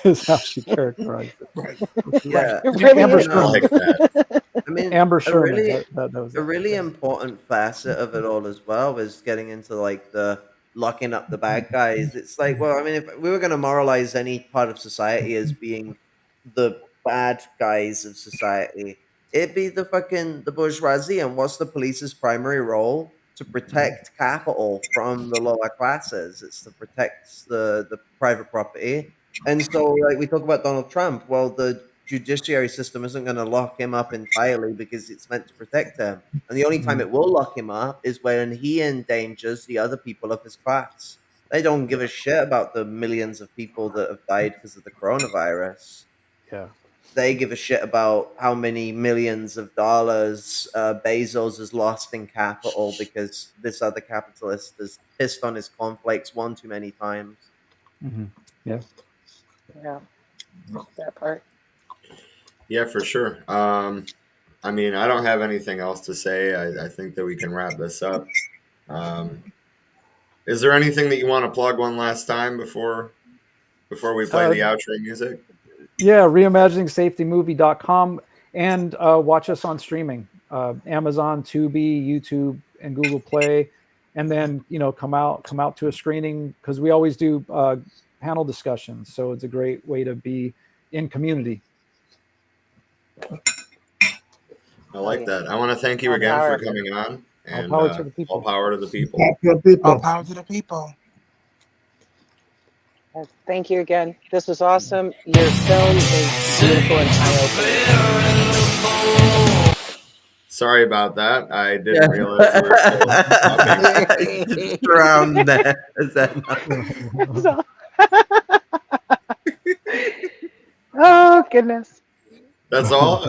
Is how she characterized it. Right. Yeah, Amber you know, Sherman. I mean, Amber a Sherman. really, That was a it. really Yeah. important facet of it all as well is getting into like the locking up the bad guys. It's like, well, I mean, if we were going to moralize any part of society as being the bad guys of society, it'd be the bourgeoisie. And what's the police's primary role? To protect capital from the lower classes. It's to protect the private property. And so, like we talk about Donald Trump, well, the judiciary system isn't going to lock him up entirely because it's meant to protect him. And the only time it will lock him up is when he endangers the other people of his class. They don't give a shit about the millions of people that have died because of the coronavirus. Yeah. They give a shit about how many millions of dollars Bezos has lost in capital because this other capitalist has pissed on his cornflakes one too many times. Mm-hmm. Yeah. Yeah, that part. Yeah, for sure. I mean, I don't have anything else to say. I think that we can wrap this up. Is there anything that you want to plug one last time before we play the outro music? Yeah, reimaginingsafetymovie.com, and watch us on streaming, Amazon, Tubi, YouTube, and Google Play, and then come out to a screening, because we always do panel discussions, so it's a great way to be in community. I like that. I want to thank you again for coming on, and all power to the people. All power to the people. All power to the people. Thank you again. This was awesome. Your film is beautiful and eye-opening. Sorry about that. I didn't realize you were still drowned there. Oh goodness. That's all.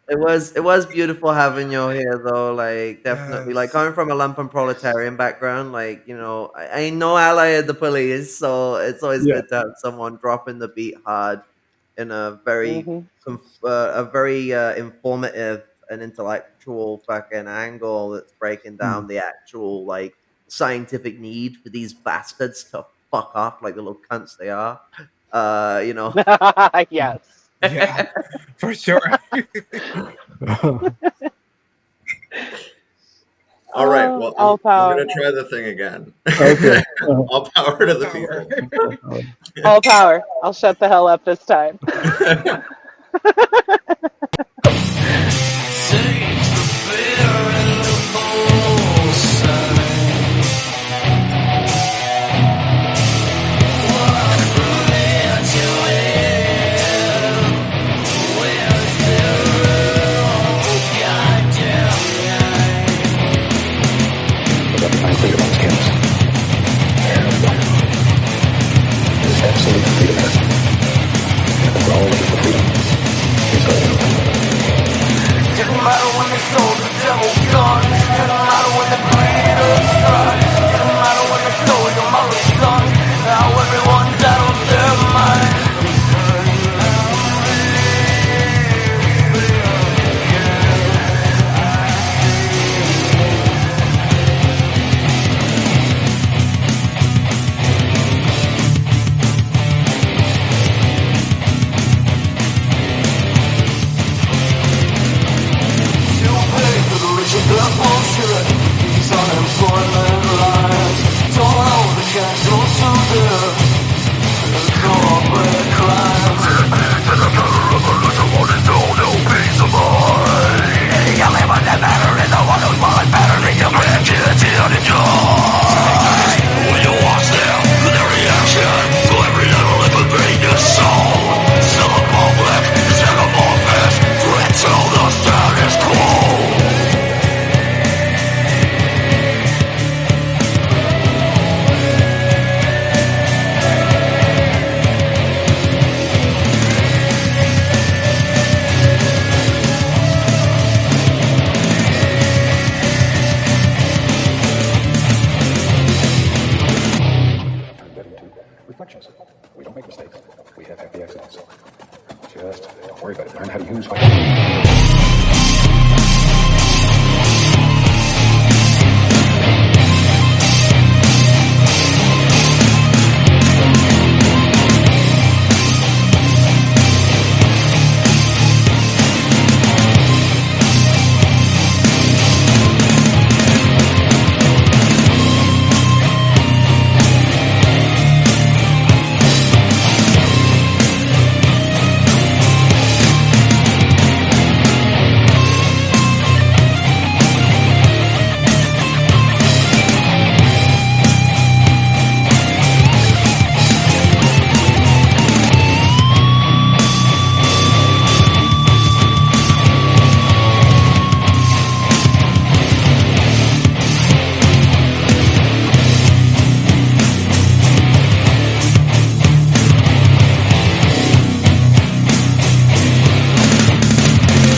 It was beautiful having you here, though. Like, definitely, like coming from a lumpen proletarian background, like, I ain't no ally of the police, so it's always good to have someone dropping the beat hard in a very informative and intellectual fucking angle that's breaking down the actual like scientific need for these bastards to fuck off like the little cunts they are. Yes. Yeah, for sure. All right. Well, all power. I'm going to try the thing again. Okay. All power to the people. All power. I'll shut the hell up this time. Absolute freedom. And we're all looking for freedom. Just don't worry about it. Learn how to use what